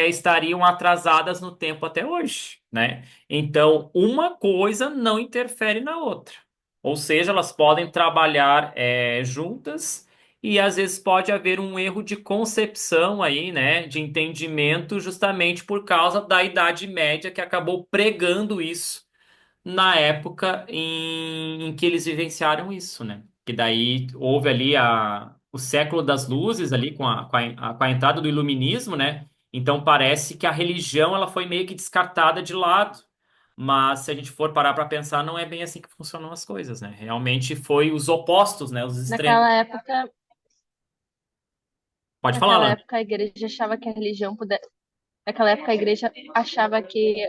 estariam atrasadas no tempo até hoje, né? Então, uma coisa não interfere na outra. Ou seja, elas podem trabalhar juntas e às vezes pode haver um erro de concepção aí, né, de entendimento, justamente por causa da Idade Média que acabou pregando isso na época em que eles vivenciaram isso, né? Que daí houve ali o século das luzes ali com a entrada do iluminismo, né? Então parece que a religião ela foi meio que descartada de lado. Mas se a gente for parar para pensar, não é bem assim que funcionam as coisas, né? Realmente foi os opostos, né? Os extremos. Naquela época, Pode falar, Naquela Lana. época a igreja achava que a religião pudesse. Naquela época a igreja achava que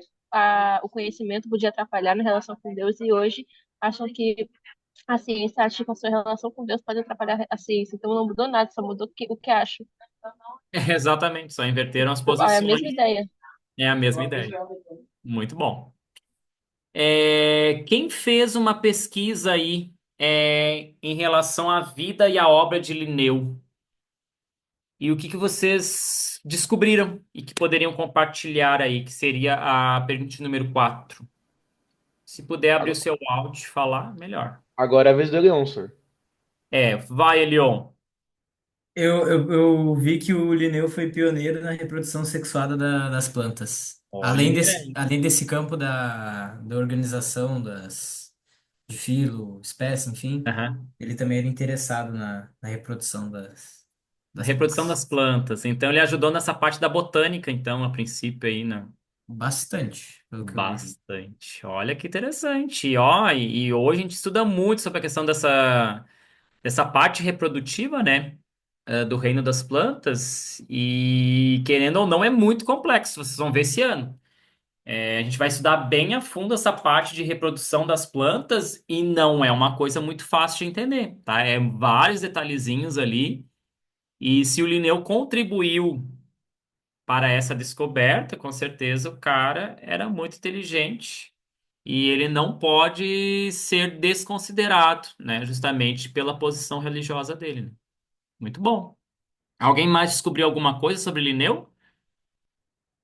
o conhecimento podia atrapalhar na relação com Deus e hoje acham que a ciência acha que a sua relação com Deus pode atrapalhar a ciência. Então não mudou nada, só mudou o que acho. Exatamente, só inverteram as Tipo, é a mesma posições. ideia. É a mesma ideia. Muito bom. Quem fez uma pesquisa aí em relação à vida e à obra de Linneu? E o que que vocês descobriram e que poderiam compartilhar aí, que seria a pergunta número 4. Se puder abrir o Ago- seu áudio e falar, melhor. Agora é a vez do Leon, senhor. Vai, Elion. Eu vi que o Linneu foi pioneiro na reprodução sexuada das plantas. Olha aí. Além desse campo da organização de filo, espécie, enfim, Aham. ele também era interessado na reprodução das Reprodução plantas. das plantas. Então ele ajudou nessa parte da botânica, então, a princípio aí, né? Bastante, pelo que eu vi. Bastante. Olha que interessante. Ó, e hoje a gente estuda muito sobre a questão dessa parte reprodutiva, né? Do reino das plantas. E querendo ou não, é muito complexo. Vocês vão ver esse ano. A gente vai estudar bem a fundo essa parte de reprodução das plantas e não é uma coisa muito fácil de entender, tá? É vários detalhezinhos ali. E se o Linneu contribuiu para essa descoberta, com certeza o cara era muito inteligente e ele não pode ser desconsiderado, né? Justamente pela posição religiosa dele, né? Muito bom. Alguém mais descobriu alguma coisa sobre Linneu?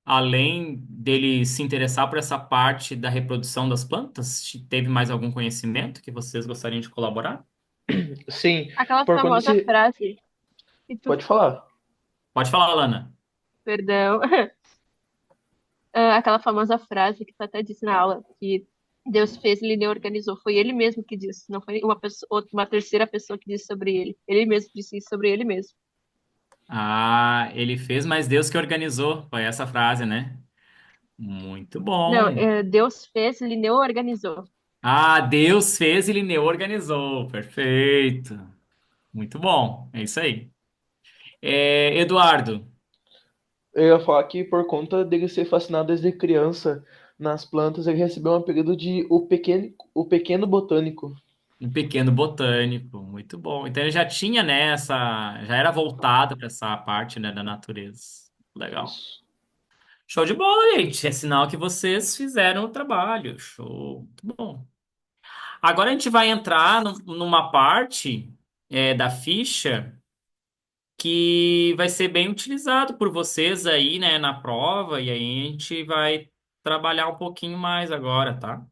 Além dele se interessar por essa parte da reprodução das plantas? Teve mais algum conhecimento que vocês gostariam de colaborar? Sim, Aquela por quando famosa se. frase que tu, Pode falar. Pode falar, Lana. perdão, aquela famosa frase que tu até disse na aula, que Deus fez, ele nem organizou. Foi ele mesmo que disse, não foi uma pessoa, uma terceira pessoa que disse sobre ele. Ele mesmo disse isso sobre ele mesmo. Ah, ele fez, mas Deus que organizou. Foi essa frase, né? Muito Não, bom. Deus fez, ele nem organizou. Ah, Deus fez e Linneu organizou. Perfeito. Muito bom. É isso aí. Eduardo, Eu ia falar que por conta dele ser fascinado desde criança nas plantas, ele recebeu um apelido de o pequeno botânico. um pequeno botânico. Muito bom. Então ele já tinha, né, já era voltado para essa parte, né, da natureza. Legal. Isso. Show de bola, gente. É sinal que vocês fizeram o trabalho. Show. Muito bom. Agora a gente vai entrar numa parte da ficha que vai ser bem utilizado por vocês aí, né, na prova, e aí a gente vai trabalhar um pouquinho mais agora, tá?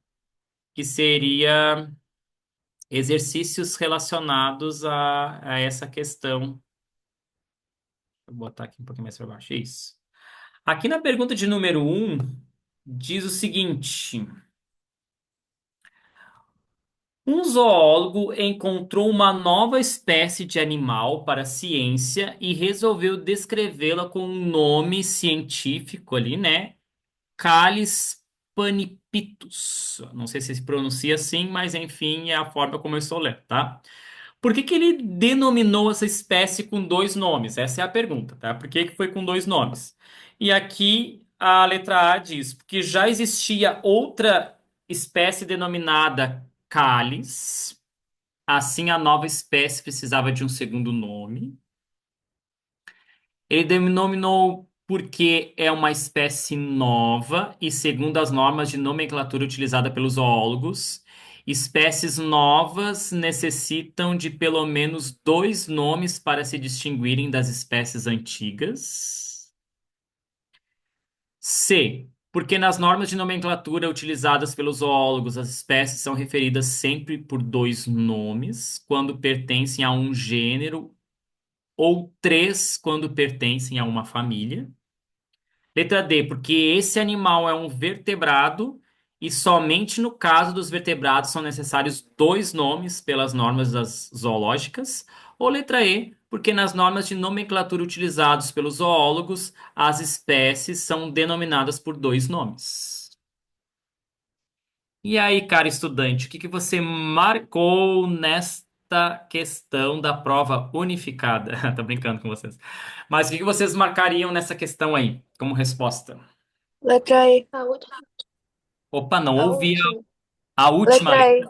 Que seria exercícios relacionados a essa questão. Vou botar aqui um pouquinho mais para baixo. Isso. Aqui na pergunta de número 1, diz o seguinte. Um zoólogo encontrou uma nova espécie de animal para a ciência e resolveu descrevê-la com um nome científico ali, né? Calis panipitus. Não sei se se pronuncia assim, mas enfim, é a forma como eu estou lendo, tá? Por que que ele denominou essa espécie com dois nomes? Essa é a pergunta, tá? Por que que foi com dois nomes? E aqui a letra A diz, porque já existia outra espécie denominada Calis, assim a nova espécie precisava de um segundo nome. Ele denominou porque é uma espécie nova e, segundo as normas de nomenclatura utilizada pelos zoólogos, espécies novas necessitam de pelo menos dois nomes para se distinguirem das espécies antigas. C. Porque nas normas de nomenclatura utilizadas pelos zoólogos, as espécies são referidas sempre por dois nomes, quando pertencem a um gênero, ou três, quando pertencem a uma família. Letra D, porque esse animal é um vertebrado e somente no caso dos vertebrados são necessários dois nomes pelas normas das zoológicas. Ou letra E, porque nas normas de nomenclatura utilizados pelos zoólogos, as espécies são denominadas por dois nomes. E aí, cara estudante, o que que você marcou quarta questão da prova unificada. Tô brincando com vocês. Mas o que que vocês marcariam nessa questão aí, como resposta? Letra E. Opa, não A ouvi última. a última Letra E.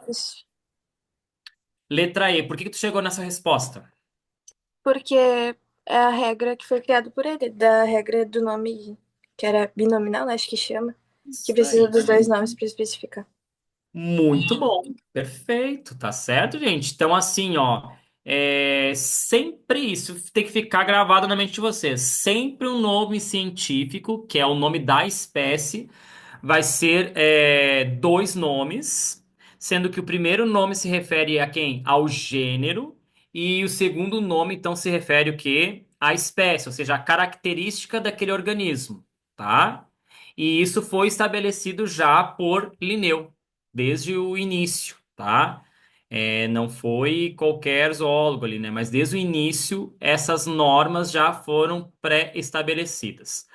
letra E. Por que que tu chegou nessa resposta? Porque é a regra que foi criada por ele, da regra do nome, que era binominal, né, acho que chama, que Isso precisa aí. dos dois nomes para especificar. Muito bom, perfeito, tá certo, gente? Então, assim, ó, sempre isso tem que ficar gravado na mente de vocês. Sempre um nome científico, que é o nome da espécie, vai ser dois nomes, sendo que o primeiro nome se refere a quem? Ao gênero, e o segundo nome, então, se refere o quê? À espécie, ou seja, a característica daquele organismo, tá? E isso foi estabelecido já por Linneu desde o início, tá? Não foi qualquer zoólogo ali, né? Mas desde o início, essas normas já foram pré-estabelecidas.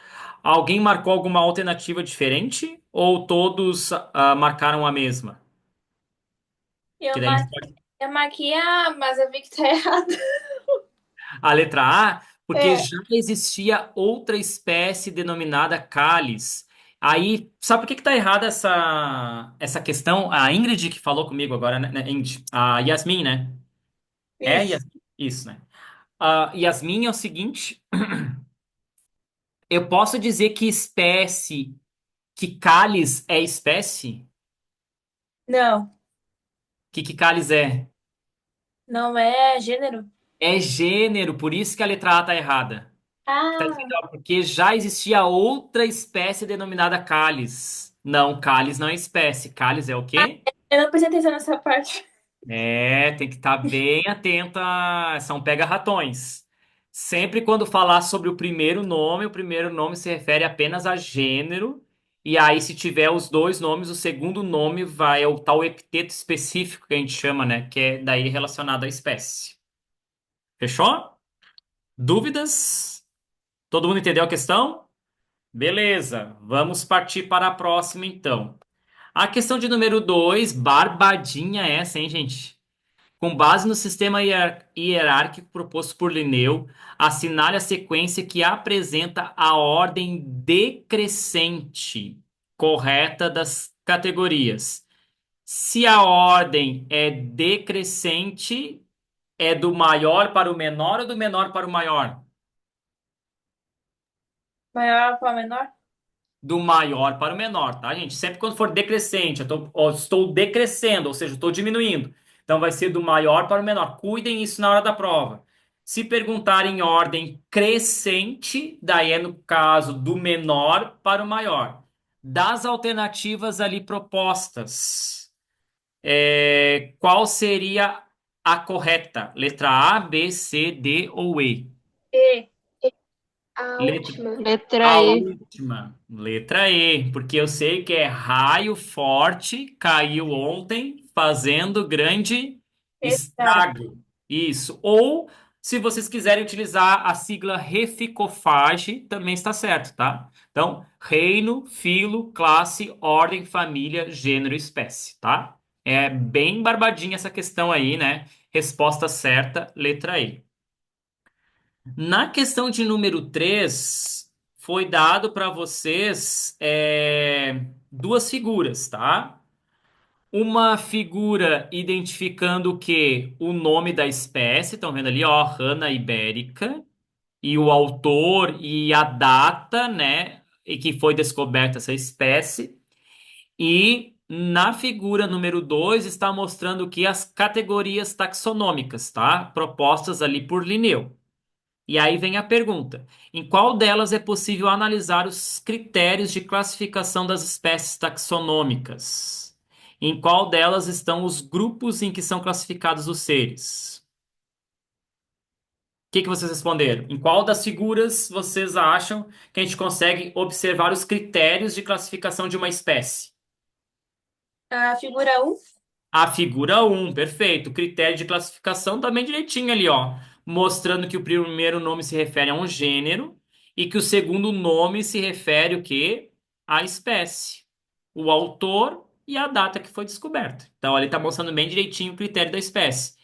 Alguém marcou alguma alternativa diferente? Ou todos marcaram a mesma? Que Eu, daí a gente mar... pode- eu marquei A, mas eu vi que tá errado. A letra A, porque É, já existia outra espécie denominada Calis. Aí, sabe por que que tá errada essa questão? A Ingrid que falou comigo agora, né? Ingrid, a Yasmin, né? É, isso. isso, né? A Yasmin é o seguinte: eu posso dizer que espécie, que cális é espécie? Não, Que cális é? não é gênero. É gênero, por isso que a letra A tá errada. Tá dizendo, Ah, ó, porque já existia outra espécie denominada cális. Não, cális não é espécie. Cális é o quê? eu não prestei atenção nessa parte. Tem que estar bem atenta. São pega-ratões. Sempre quando falar sobre o primeiro nome se refere apenas a gênero. E aí, se tiver os dois nomes, o segundo nome vai é o tal epiteto específico que a gente chama, né? Que é daí relacionado à espécie. Fechou? Dúvidas? Todo mundo entendeu a questão? Beleza, vamos partir para a próxima então. A questão de número 2, barbadinha essa, hein, gente? Com base no sistema hierárquico proposto por Linneu, assinale a sequência que apresenta a ordem decrescente correta das categorias. Se a ordem é decrescente, é do maior para o menor ou do menor para o maior? Maior para menor? Do maior para o menor, tá, gente? Sempre quando for decrescente, estou decrescendo, ou seja, estou diminuindo. Então vai ser do maior para o menor. Cuidem isso na hora da prova. Se perguntar em ordem crescente, daí é no caso do menor para o maior. Das alternativas ali propostas, qual seria a correta? Letra A, B, C, D ou E? E. A Letra última. Letra A E. última, letra E, porque eu sei que é raio forte caiu ontem, fazendo grande Estrago. estrago. Isso. Ou, se vocês quiserem utilizar a sigla Reficofage, também está certo, tá? Então, reino, filo, classe, ordem, família, gênero, espécie, tá? É bem barbadinha essa questão aí, né? Resposta certa, letra E. Na questão de número 3 foi dado para vocês duas figuras, tá? Uma figura identificando o quê? O nome da espécie, estão vendo ali, ó, rana ibérica, e o autor e a data, né, e que foi descoberta essa espécie. E na figura número 2 está mostrando que as categorias taxonômicas, tá? Propostas ali por Linneu. E aí vem a pergunta: em qual delas é possível analisar os critérios de classificação das espécies taxonômicas? Em qual delas estão os grupos em que são classificados os seres? O que que vocês responderam? Em qual das figuras vocês acham que a gente consegue observar os critérios de classificação de uma espécie? A figura um. A figura um, perfeito. O critério de classificação também direitinho ali, ó. Mostrando que o primeiro nome se refere a um gênero e que o segundo nome se refere o quê? À espécie. O autor e a data que foi descoberta. Então, ali está mostrando bem direitinho o critério da espécie.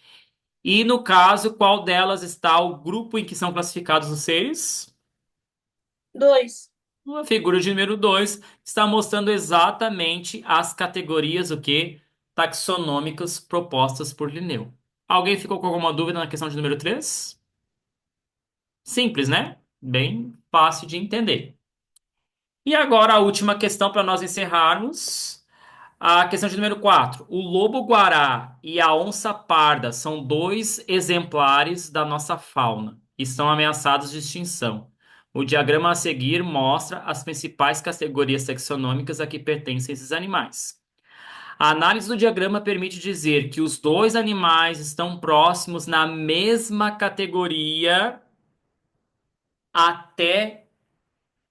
E no caso, qual delas está o grupo em que são classificados os seres? 2. A figura de número 2 está mostrando exatamente as categorias o quê? Taxonômicas propostas por Linneu. Alguém ficou com alguma dúvida na questão de número 3? Simples, né? Bem fácil de entender. E agora a última questão para nós encerrarmos. A questão de número 4. O lobo-guará e a onça-parda são dois exemplares da nossa fauna e são ameaçados de extinção. O diagrama a seguir mostra as principais categorias taxonômicas a que pertencem esses animais. A análise do diagrama permite dizer que os dois animais estão próximos na mesma categoria até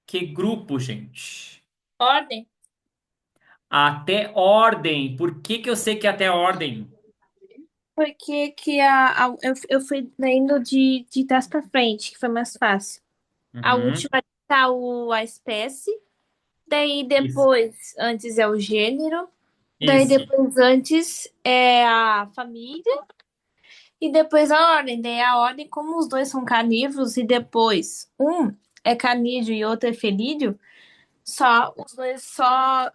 que grupo, gente? Ordem. Até ordem. Por que que eu sei que é até ordem? Porque eu fui lendo de trás pra frente, que foi mais fácil. A Uhum. última tá a espécie, daí Isso. depois, antes é o gênero, daí Isso. depois antes é a família, e depois a ordem. Daí a ordem, como os dois são carnívoros, e depois um é canídeo e outro é felídeo, só os dois só.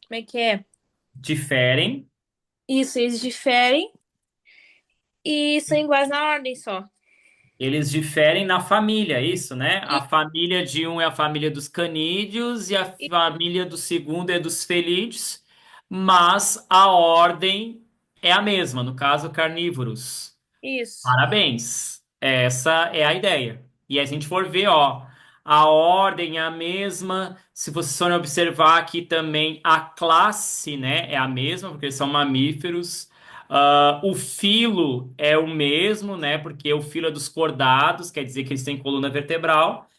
Como é que é? Diferem. Isso, eles diferem e são iguais na ordem só. Eles diferem na família, é isso, né? A E, família de um é a família dos canídeos e a e- família do segundo é dos felídeos, mas a ordem é a mesma, no caso, carnívoros. isso. Parabéns. Essa é a ideia. E aí, se a gente for ver, ó, a ordem é a mesma. Se vocês forem observar aqui também, a classe, né, é a mesma, porque eles são mamíferos. O filo é o mesmo, né, porque o filo é dos cordados, quer dizer que eles têm coluna vertebral.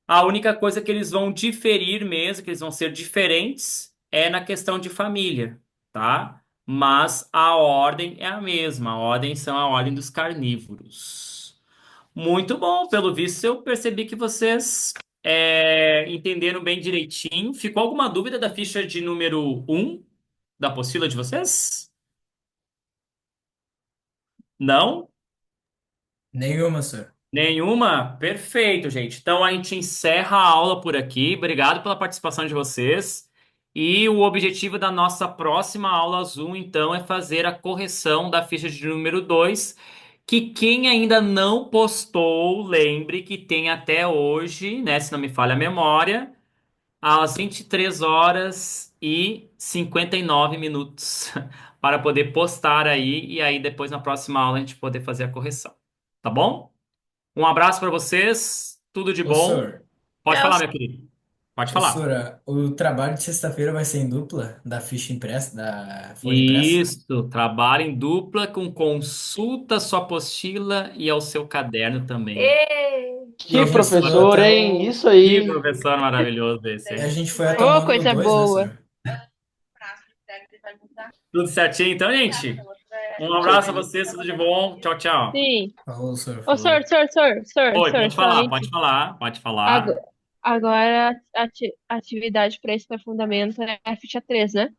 A única coisa que eles vão diferir mesmo, que eles vão ser diferentes, é na questão de família, tá? Mas a ordem é a mesma. A ordem são a ordem dos carnívoros. Muito bom, pelo visto eu percebi que vocês entenderam bem direitinho. Ficou alguma dúvida da ficha de número um da apostila de vocês? Não? Nenhuma, senhor. Nenhuma? Perfeito, gente. Então a gente encerra a aula por aqui. Obrigado pela participação de vocês. E o objetivo da nossa próxima aula azul, então, é fazer a correção da ficha de número 2. Que quem ainda não postou, lembre que tem até hoje, né, se não me falha a memória, às 23 horas e 59 minutos para poder postar aí e aí depois na próxima aula a gente poder fazer a correção. Tá bom? Um abraço para vocês, tudo de Ô, bom. senhor. Pode falar, meu querido. Pode Ô, falar. senhora, o trabalho de sexta-feira vai ser em dupla da ficha impressa, da folha impressa? Isso, trabalho em dupla com consulta à sua apostila e ao seu caderno também. Ê! Que Professor, professor, até hein? o... Isso Que aí. professor maravilhoso esse, A hein? gente foi até o Ô, módulo coisa 2, né, boa. senhor? Tudo certinho, então, gente? Um abraço a vocês, tudo de bom. Tchau, tchau. Sim. Falou, senhor, Ô, falou. Oi, pode só falar, pode antes. falar, pode Ago- falar. Agora, a atividade para esse fundamento é a ficha 3, né?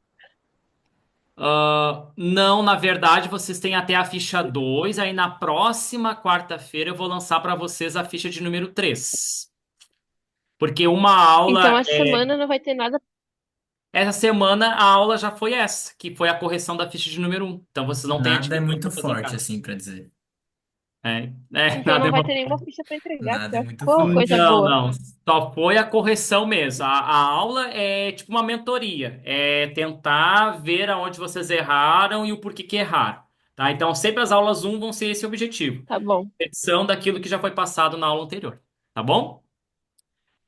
Não, na verdade, vocês têm até a ficha 2. Aí na próxima quarta-feira eu vou lançar para vocês a ficha de número 3. Porque uma Então, aula essa semana não vai ter nada. essa semana a aula já foi essa, que foi a correção da ficha de número um. Então vocês não têm Nada é atividade muito para fazer em forte, casa. assim, pra dizer. Então, Nada não é vai uma... ter nenhuma ficha para entregar. Nada é Que muito Pô, coisa forte. Não, boa. não. Só foi a correção mesmo. A aula é tipo uma mentoria. É tentar ver aonde vocês erraram e o porquê que erraram. Tá? Então sempre as aulas um vão ser esse objetivo. Tá bom. Repetição daquilo que já foi passado na aula anterior. Tá bom?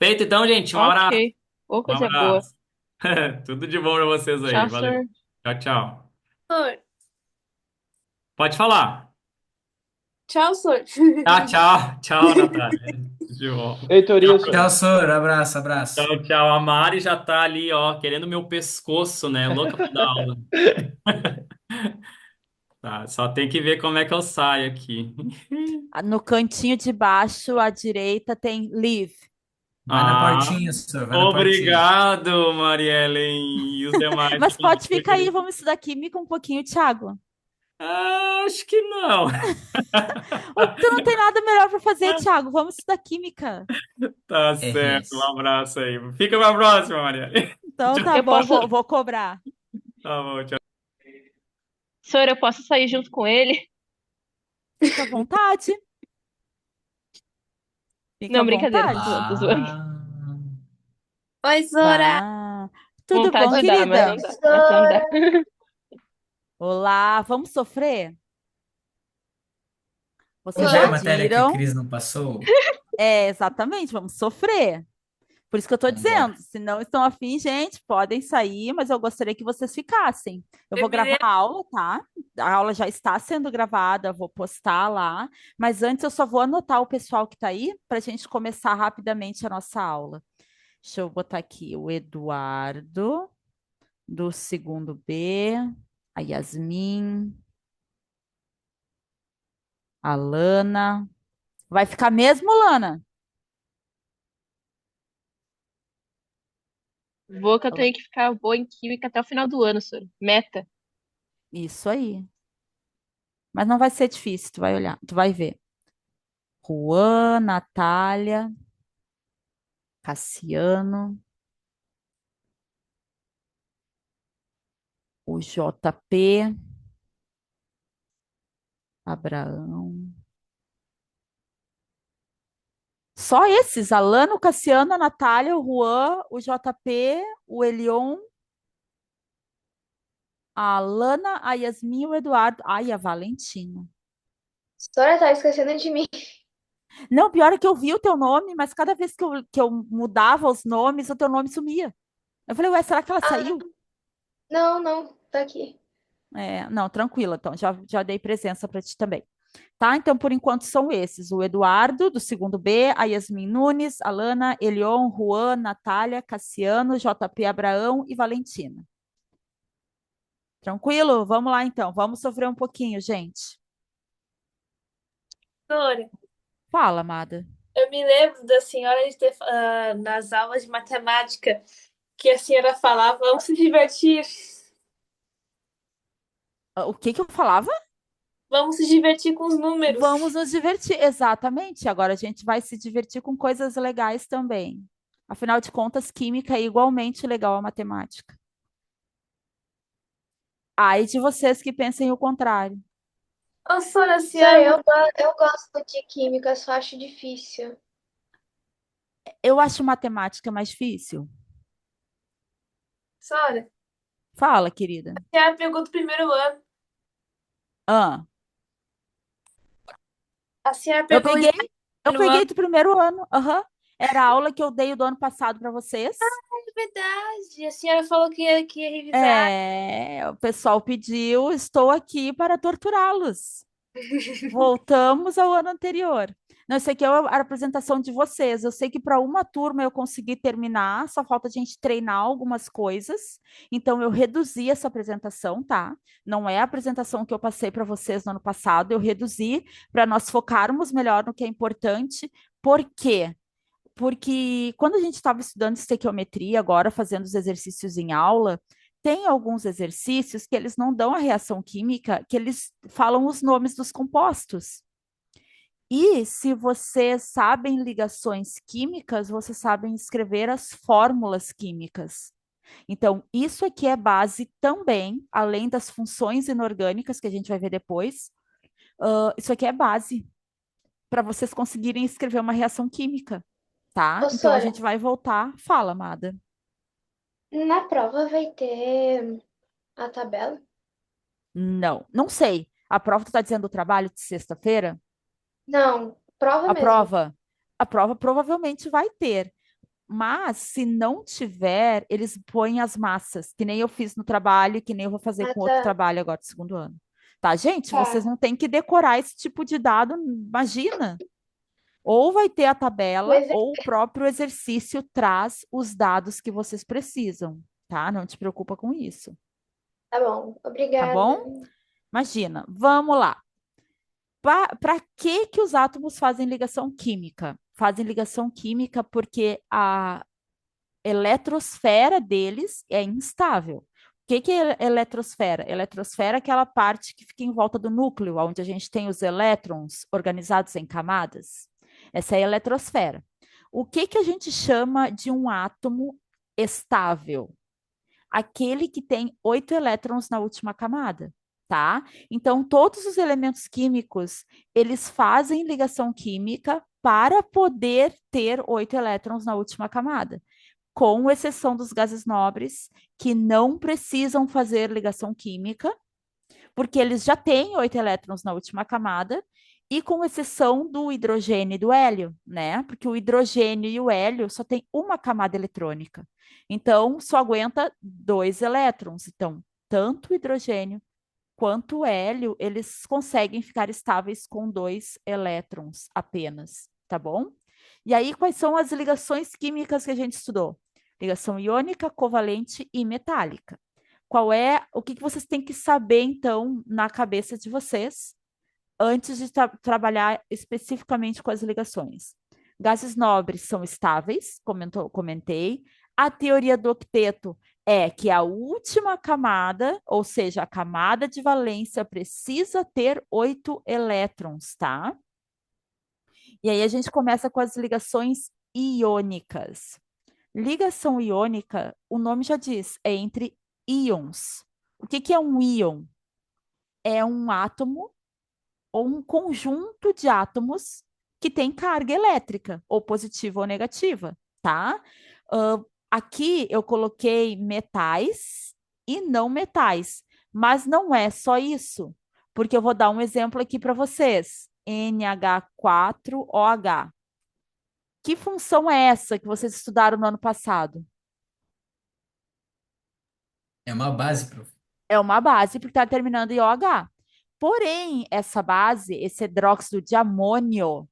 Feito então, gente. Um abraço. Ok. Ô, Um coisa boa. abraço. Tudo de bom para vocês aí. Tchau, Valeu. senhor. Tchau, tchau. Senhor. Pode falar. Tchau, senhor. Ah, tchau. Tchau, Natália. Tudo de bom. Reitoria, Tchau, senhor. senhor. Abraço, abraço. Tchau, tchau. A Mari já tá ali, ó, querendo meu pescoço, né? Louca pra dar aula. Tá, só tem que ver como é que eu saio aqui. No cantinho de baixo, à direita, tem leave. Vai na Ah, portinha, senhor. Vai na portinha. obrigado, Mariellen. E os demais Mas que pode ficar aí, vamos estudar química um pouquinho, Thiago. Acho que não. Tu não tem nada melhor para fazer, Thiago. Vamos estudar química. Tá certo, um RS. abraço aí. Fica pra próxima, Maria. Então tá Eu bom, posso, vou cobrar. Tá bom, tchau. senhor, eu posso sair junto com ele? Fica à vontade. Fica à Não, brincadeira, vontade. tô zoando. Ah, Oi, Zora. Bah. Tudo bom, Vontade dá, mas querida? não dá. Mas não dá. Olá, vamos sofrer? vamos Vocês ver a já Vamos. matéria que a viram? Cris não passou? É, exatamente, vamos sofrer. Por isso que eu tô Vamos embora. dizendo, se não estão afim, gente, podem sair, mas eu gostaria que vocês ficassem. Eu vou Eu me gravar lembro. a aula, tá? A aula já está sendo gravada, eu vou postar lá, mas antes eu só vou anotar o pessoal que está aí para a gente começar rapidamente a nossa aula. Deixa eu botar aqui o Eduardo, do segundo B, a Yasmin, a Lana. Vai ficar mesmo, Lana? Vou que eu tenho que ficar boa em química até o final do ano, senhor. Meta. Isso aí. Mas não vai ser difícil, tu vai olhar, tu vai ver. Juan, Natália, Cassiano, o JP, Abraão. Só esses, Alano, Cassiano, a Natália, o Juan, o JP, o Elion, a Alana, a Yasmin e o Eduardo. Ai, a Valentina. História tá esquecendo de mim. Não, pior é que eu vi o teu nome, mas cada vez que eu mudava os nomes, o teu nome sumia. Eu falei, ué, será que ela Ah, saiu? não, tá aqui. É, não, tranquila, então, já dei presença para ti também. Tá? Então, por enquanto, são esses: o Eduardo, do segundo B, a Yasmin Nunes, Alana, Elion, Juan, Natália, Cassiano, JP Abraão e Valentina. Tranquilo? Vamos lá, então. Vamos sofrer um pouquinho, gente. Zora, Fala, amada. eu me lembro da senhora de ter, nas aulas de matemática que a senhora falava, vamos se divertir. O que que eu falava? Vamos se divertir com os números. Vamos nos divertir. Exatamente. Agora a gente vai se divertir com coisas legais também. Afinal de contas, química é igualmente legal a matemática. Ai de vocês que pensem o contrário. Ô, Sora, a Senhora, senhora... eu gosto de química, só acho difícil. Eu acho matemática mais difícil. Sora, Fala, querida. a senhora pegou do primeiro ano. Ah, A senhora eu pegou o peguei, slide eu no peguei ano. do primeiro ano. Aham. Era a aula que eu dei do ano passado para vocês. É verdade. A senhora falou que ia revisar. É, o pessoal pediu, estou aqui para torturá-los. Voltamos ao ano anterior. Não, isso aqui é a apresentação de vocês. Eu sei que para uma turma eu consegui terminar, só falta a gente treinar algumas coisas. Então eu reduzi essa apresentação, tá? Não é a apresentação que eu passei para vocês no ano passado, eu reduzi para nós focarmos melhor no que é importante. Por quê? Porque quando a gente estava estudando estequiometria, agora fazendo os exercícios em aula, tem alguns exercícios que eles não dão a reação química, que eles falam os nomes dos compostos. E se vocês sabem ligações químicas, vocês sabem escrever as fórmulas químicas. Então, isso aqui é base também, além das funções inorgânicas que a gente vai ver depois. Isso aqui é base para vocês conseguirem escrever uma reação química, tá? Ô, Então a Sora, gente vai voltar. Fala, amada. na prova vai ter a tabela? Não, não sei. A prova, tu tá dizendo o trabalho de sexta-feira? Não, prova A mesmo. prova, a prova provavelmente vai ter. Mas se não tiver, eles põem as massas, que nem eu fiz no trabalho, e que nem eu vou fazer Ah, com outro tá. trabalho agora do segundo ano. Tá, gente? Vocês Tá. não têm que decorar esse tipo de dado, imagina. Ou vai ter a tabela, Pois é, ou o próprio exercício traz os dados que vocês precisam, tá? Não te preocupa com isso, tá bom. tá Obrigada. bom? Imagina, vamos lá. Para que que os átomos fazem ligação química? Fazem ligação química porque a eletrosfera deles é instável. que é eletrosfera? Eletrosfera é aquela parte que fica em volta do núcleo, onde a gente tem os elétrons organizados em camadas. Essa é a eletrosfera. O que a gente chama de um átomo estável? Aquele que tem 8 elétrons na última camada, tá? Então, todos os elementos químicos, eles fazem ligação química para poder ter 8 elétrons na última camada, com exceção dos gases nobres, que não precisam fazer ligação química, porque eles já têm 8 elétrons na última camada, e com exceção do hidrogênio e do hélio, né? Porque o hidrogênio e o hélio só tem uma camada eletrônica. Então, só aguenta 2 elétrons. Então, tanto o hidrogênio quanto o hélio, eles conseguem ficar estáveis com 2 elétrons apenas, tá bom? E aí, quais são as ligações químicas que a gente estudou? Ligação iônica, covalente e metálica. O que vocês têm que saber, então, na cabeça de vocês, antes de trabalhar especificamente com as ligações? Gases nobres são estáveis, comentei. A teoria do octeto é que a última camada, ou seja, a camada de valência, precisa ter 8 elétrons, tá? E aí a gente começa com as ligações iônicas. Ligação iônica, o nome já diz, é entre íons. O que é um íon? É um átomo ou um conjunto de átomos que tem carga elétrica, ou positiva ou negativa, tá? Aqui eu coloquei metais e não metais, mas não é só isso, porque eu vou dar um exemplo aqui para vocês. NH4OH. Que função é essa que vocês estudaram no ano passado? É uma base, prof. É uma base porque está terminando em OH. Porém, essa base, esse hidróxido de amônio,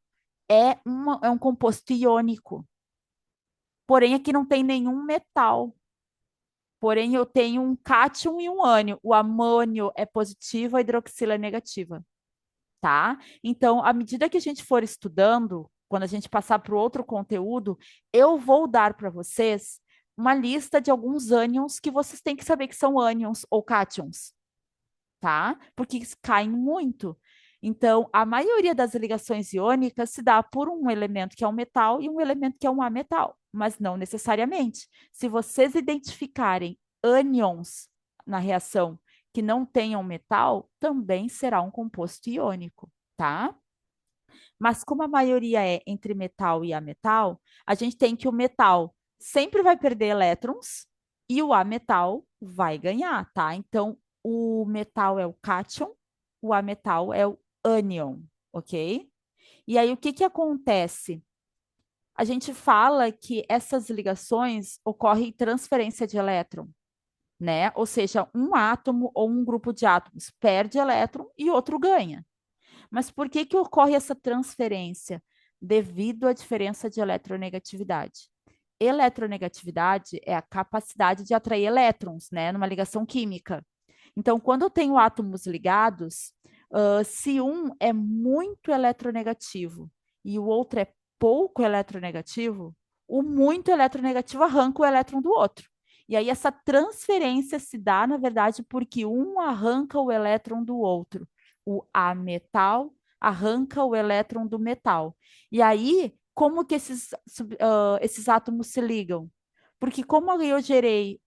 é um composto iônico. Porém, aqui não tem nenhum metal. Porém, eu tenho um cátion e um ânion. O amônio é positivo, a hidroxila é negativa, tá? Então, à medida que a gente for estudando, quando a gente passar para o outro conteúdo, eu vou dar para vocês uma lista de alguns ânions que vocês têm que saber que são ânions ou cátions, tá? Porque caem muito. Então, a maioria das ligações iônicas se dá por um elemento que é um metal e um elemento que é um ametal, mas não necessariamente. Se vocês identificarem ânions na reação que não tenham metal, também será um composto iônico, tá? Mas como a maioria é entre metal e ametal, a gente tem que o metal sempre vai perder elétrons e o ametal vai ganhar, tá? Então, o metal é o cátion, o ametal é o ânion, ok? E aí, o que acontece? A gente fala que essas ligações ocorrem transferência de elétron, né? Ou seja, um átomo ou um grupo de átomos perde elétron e outro ganha. Mas por que ocorre essa transferência? Devido à diferença de eletronegatividade. Eletronegatividade é a capacidade de atrair elétrons, né, numa ligação química. Então, quando eu tenho átomos ligados, se um é muito eletronegativo e o outro é pouco eletronegativo, o muito eletronegativo arranca o elétron do outro. E aí essa transferência se dá, na verdade, porque um arranca o elétron do outro. O ametal arranca o elétron do metal. E aí, como que esses átomos se ligam? Porque como eu gerei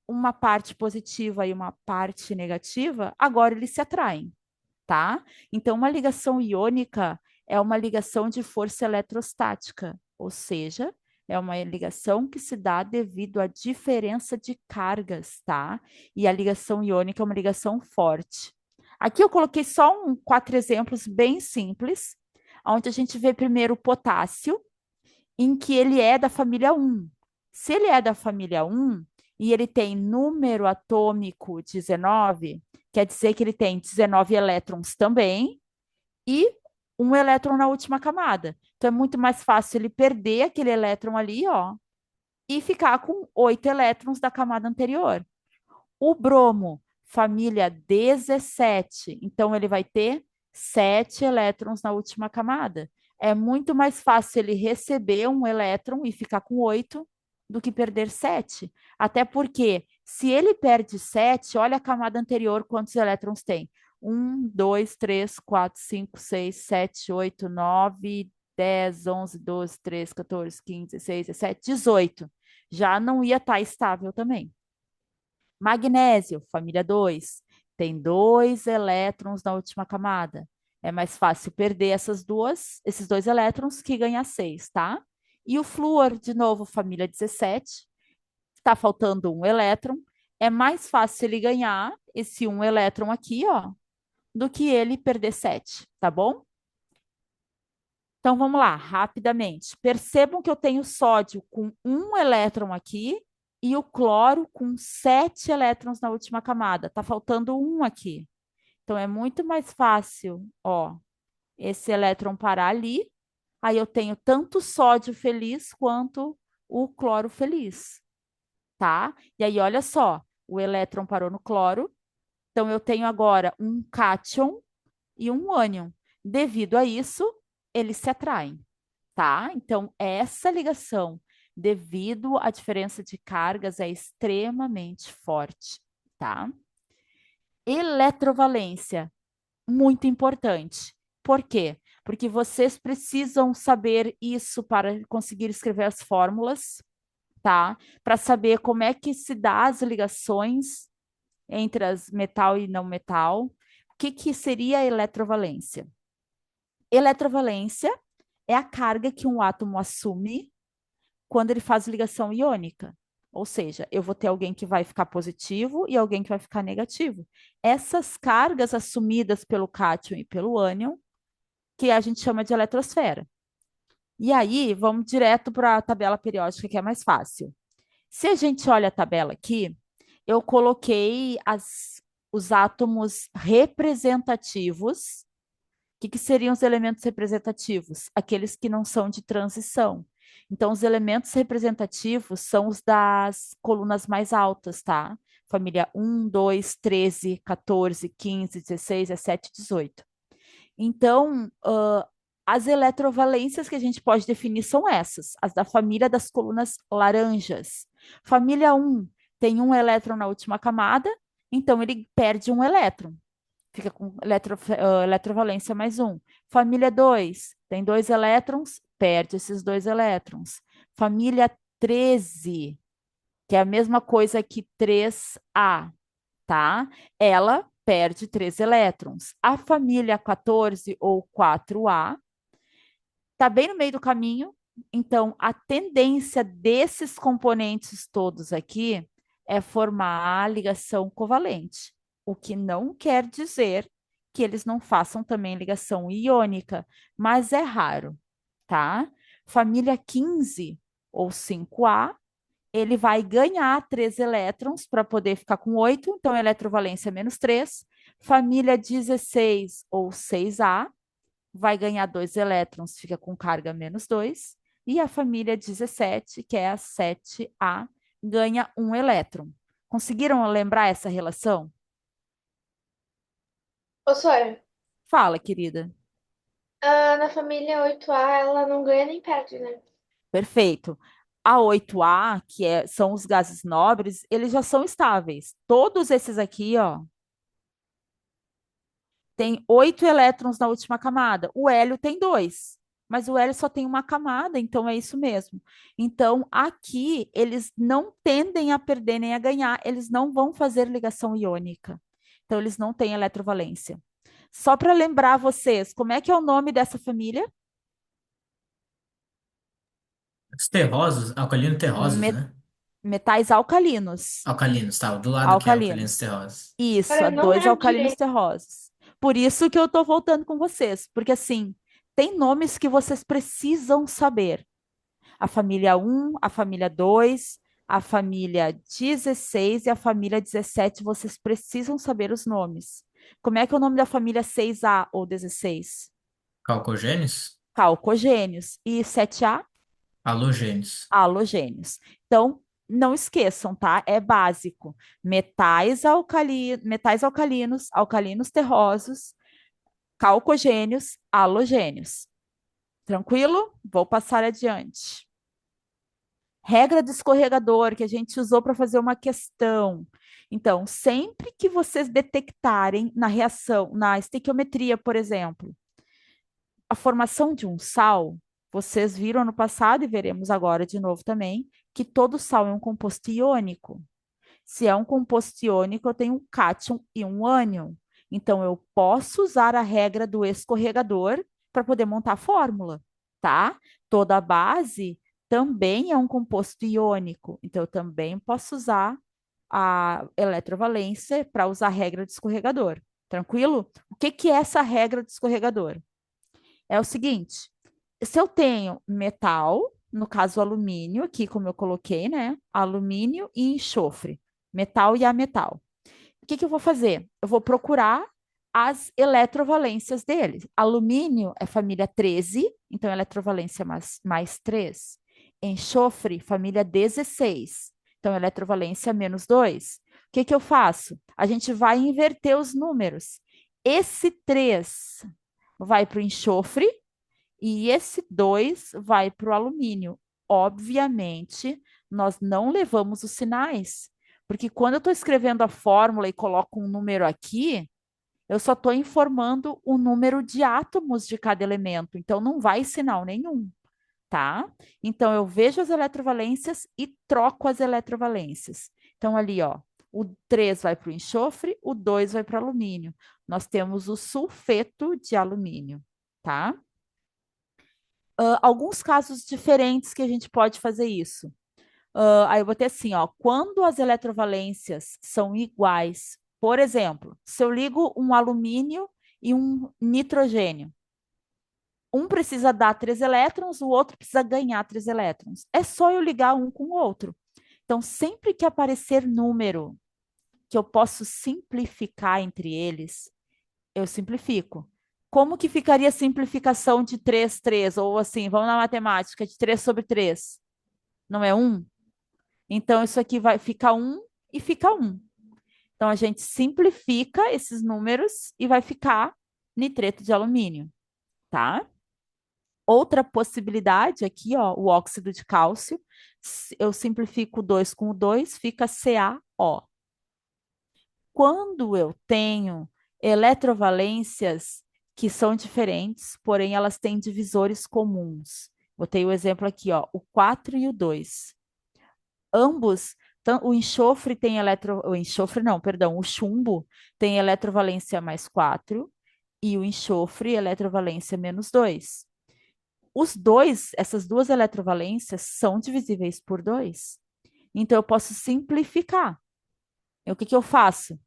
uma parte positiva e uma parte negativa, agora eles se atraem, tá? Então, uma ligação iônica é uma ligação de força eletrostática, ou seja, é uma ligação que se dá devido à diferença de cargas, tá? E a ligação iônica é uma ligação forte. Aqui eu coloquei só 4 exemplos bem simples, onde a gente vê primeiro o potássio, em que ele é da família 1. Se ele é da família 1 e ele tem número atômico 19, quer dizer que ele tem 19 elétrons também e um elétron na última camada. Então é muito mais fácil ele perder aquele elétron ali, ó, e ficar com 8 elétrons da camada anterior. O bromo, família 17, então ele vai ter 7 elétrons na última camada. É muito mais fácil ele receber um elétron e ficar com 8 do que perder 7. Até porque Se ele perde 7, olha a camada anterior, quantos elétrons tem? 1, 2, 3, 4, 5, 6, 7, 8, 9, 10, 11, 12, 13, 14, 15, 16, 17, 18. Já não ia estar estável também. Magnésio, família 2, tem 2 elétrons na última camada. É mais fácil perder esses 2 elétrons que ganhar 6, tá? E o flúor, de novo, família 17, está faltando um elétron. É mais fácil ele ganhar esse um elétron aqui, ó, do que ele perder 7, tá bom? Então vamos lá, rapidamente. Percebam que eu tenho sódio com um elétron aqui e o cloro com 7 elétrons na última camada. Tá faltando um aqui. Então é muito mais fácil, ó, esse elétron parar ali. Aí eu tenho tanto sódio feliz quanto o cloro feliz, tá? E aí olha só, o elétron parou no cloro. Então eu tenho agora um cátion e um ânion. Devido a isso, eles se atraem, tá? Então, essa ligação, devido à diferença de cargas, é extremamente forte, tá? Eletrovalência, muito importante. Por quê? Porque vocês precisam saber isso para conseguir escrever as fórmulas, tá? Para saber como é que se dá as ligações entre as metal e não metal. O que que seria a eletrovalência? Eletrovalência é a carga que um átomo assume quando ele faz ligação iônica. Ou seja, eu vou ter alguém que vai ficar positivo e alguém que vai ficar negativo. Essas cargas assumidas pelo cátion e pelo ânion, que a gente chama de eletrosfera. E aí, vamos direto para a tabela periódica, que é mais fácil. Se a gente olha a tabela aqui, eu coloquei os átomos representativos. O que seriam os elementos representativos? Aqueles que não são de transição. Então, os elementos representativos são os das colunas mais altas, tá? Família 1, 2, 13, 14, 15, 16, 17, 18. Então, as eletrovalências que a gente pode definir são essas, as da família das colunas laranjas. Família 1 tem um elétron na última camada, então ele perde um elétron. Fica com eletrovalência mais um. Família 2 tem 2 elétrons, perde esses 2 elétrons. Família 13, que é a mesma coisa que 3A, tá? Ela perde 3 elétrons. A família 14 ou 4A está bem no meio do caminho, então a tendência desses componentes todos aqui é formar a ligação covalente, o que não quer dizer que eles não façam também ligação iônica, mas é raro, tá? Família 15 ou 5A, ele vai ganhar 3 elétrons para poder ficar com 8, então eletrovalência menos 3. Família 16 ou 6A, vai ganhar 2 elétrons, fica com carga menos 2. E a família 17, que é a 7A, ganha 1 elétron. Conseguiram lembrar essa relação? Ô, Sora, Fala, querida. na família 8A ela não ganha nem perde, né? Perfeito. A 8A, são os gases nobres, eles já são estáveis. Todos esses aqui, ó, tem 8 elétrons na última camada. O hélio tem 2, mas o hélio só tem uma camada, então é isso mesmo. Então, aqui, eles não tendem a perder nem a ganhar, eles não vão fazer ligação iônica. Então, eles não têm eletrovalência. Só para lembrar vocês, como é que é o nome dessa família? Os terrosos, alcalino terrosos, Me- né? Metais alcalinos. Alcalinos, tá? Do lado que é alcalinos Alcalinos. terrosos. Isso, Cara, há eu não 2 lembro alcalinos direito. terrosos. Por isso que eu estou voltando com vocês, porque assim, tem nomes que vocês precisam saber. A família 1, a família 2, a família 16 e a família 17, vocês precisam saber os nomes. Como é que é o nome da família 6A ou 16? Calcogênios? Calcogênios. E 7A? Halogênios. Halogênios. Então, não esqueçam, tá? É básico. Metais alcalinos, alcalinos terrosos, calcogênios, halogênios. Tranquilo? Vou passar adiante. Regra do escorregador, que a gente usou para fazer uma questão. Então, sempre que vocês detectarem na reação, na estequiometria, por exemplo, a formação de um sal, vocês viram no passado e veremos agora de novo também, que todo sal é um composto iônico. Se é um composto iônico, eu tenho um cátion e um ânion. Então, eu posso usar a regra do escorregador para poder montar a fórmula, tá? Toda a base também é um composto iônico. Então, eu também posso usar a eletrovalência para usar a regra do escorregador. Tranquilo? O que que é essa regra do escorregador? É o seguinte, se eu tenho metal, no caso alumínio, aqui como eu coloquei, né? Alumínio e enxofre, metal e ametal. O que que eu vou fazer? Eu vou procurar as eletrovalências deles. Alumínio é família 13, então eletrovalência mais 3. Enxofre, família 16, então eletrovalência menos 2. O que que eu faço? A gente vai inverter os números. Esse 3 vai para o enxofre e esse 2 vai para o alumínio. Obviamente, nós não levamos os sinais, porque quando eu estou escrevendo a fórmula e coloco um número aqui, eu só estou informando o número de átomos de cada elemento, então não vai sinal nenhum, tá? Então eu vejo as eletrovalências e troco as eletrovalências. Então ali, ó, o 3 vai para o enxofre, o 2 vai para o alumínio. Nós temos o sulfeto de alumínio, tá? Alguns casos diferentes que a gente pode fazer isso. Aí eu botei assim, ó, quando as eletrovalências são iguais, por exemplo, se eu ligo um alumínio e um nitrogênio, um precisa dar 3 elétrons, o outro precisa ganhar 3 elétrons. É só eu ligar um com o outro. Então, sempre que aparecer número que eu posso simplificar entre eles, eu simplifico. Como que ficaria a simplificação de 3, 3? Ou assim, vamos na matemática, de 3 sobre 3. Não é 1? Então, isso aqui vai ficar 1 e fica 1. Então, a gente simplifica esses números e vai ficar nitreto de alumínio, tá? Outra possibilidade aqui, ó, o óxido de cálcio. Eu simplifico o 2 com o 2, fica CaO. Quando eu tenho eletrovalências que são diferentes, porém elas têm divisores comuns. Botei o exemplo aqui, ó, o 4 e o 2. Ambos, o enxofre tem o enxofre não, perdão, o chumbo tem eletrovalência mais 4 e o enxofre eletrovalência menos 2. Os dois, essas duas eletrovalências são divisíveis por 2. Então eu posso simplificar. E o que que eu faço?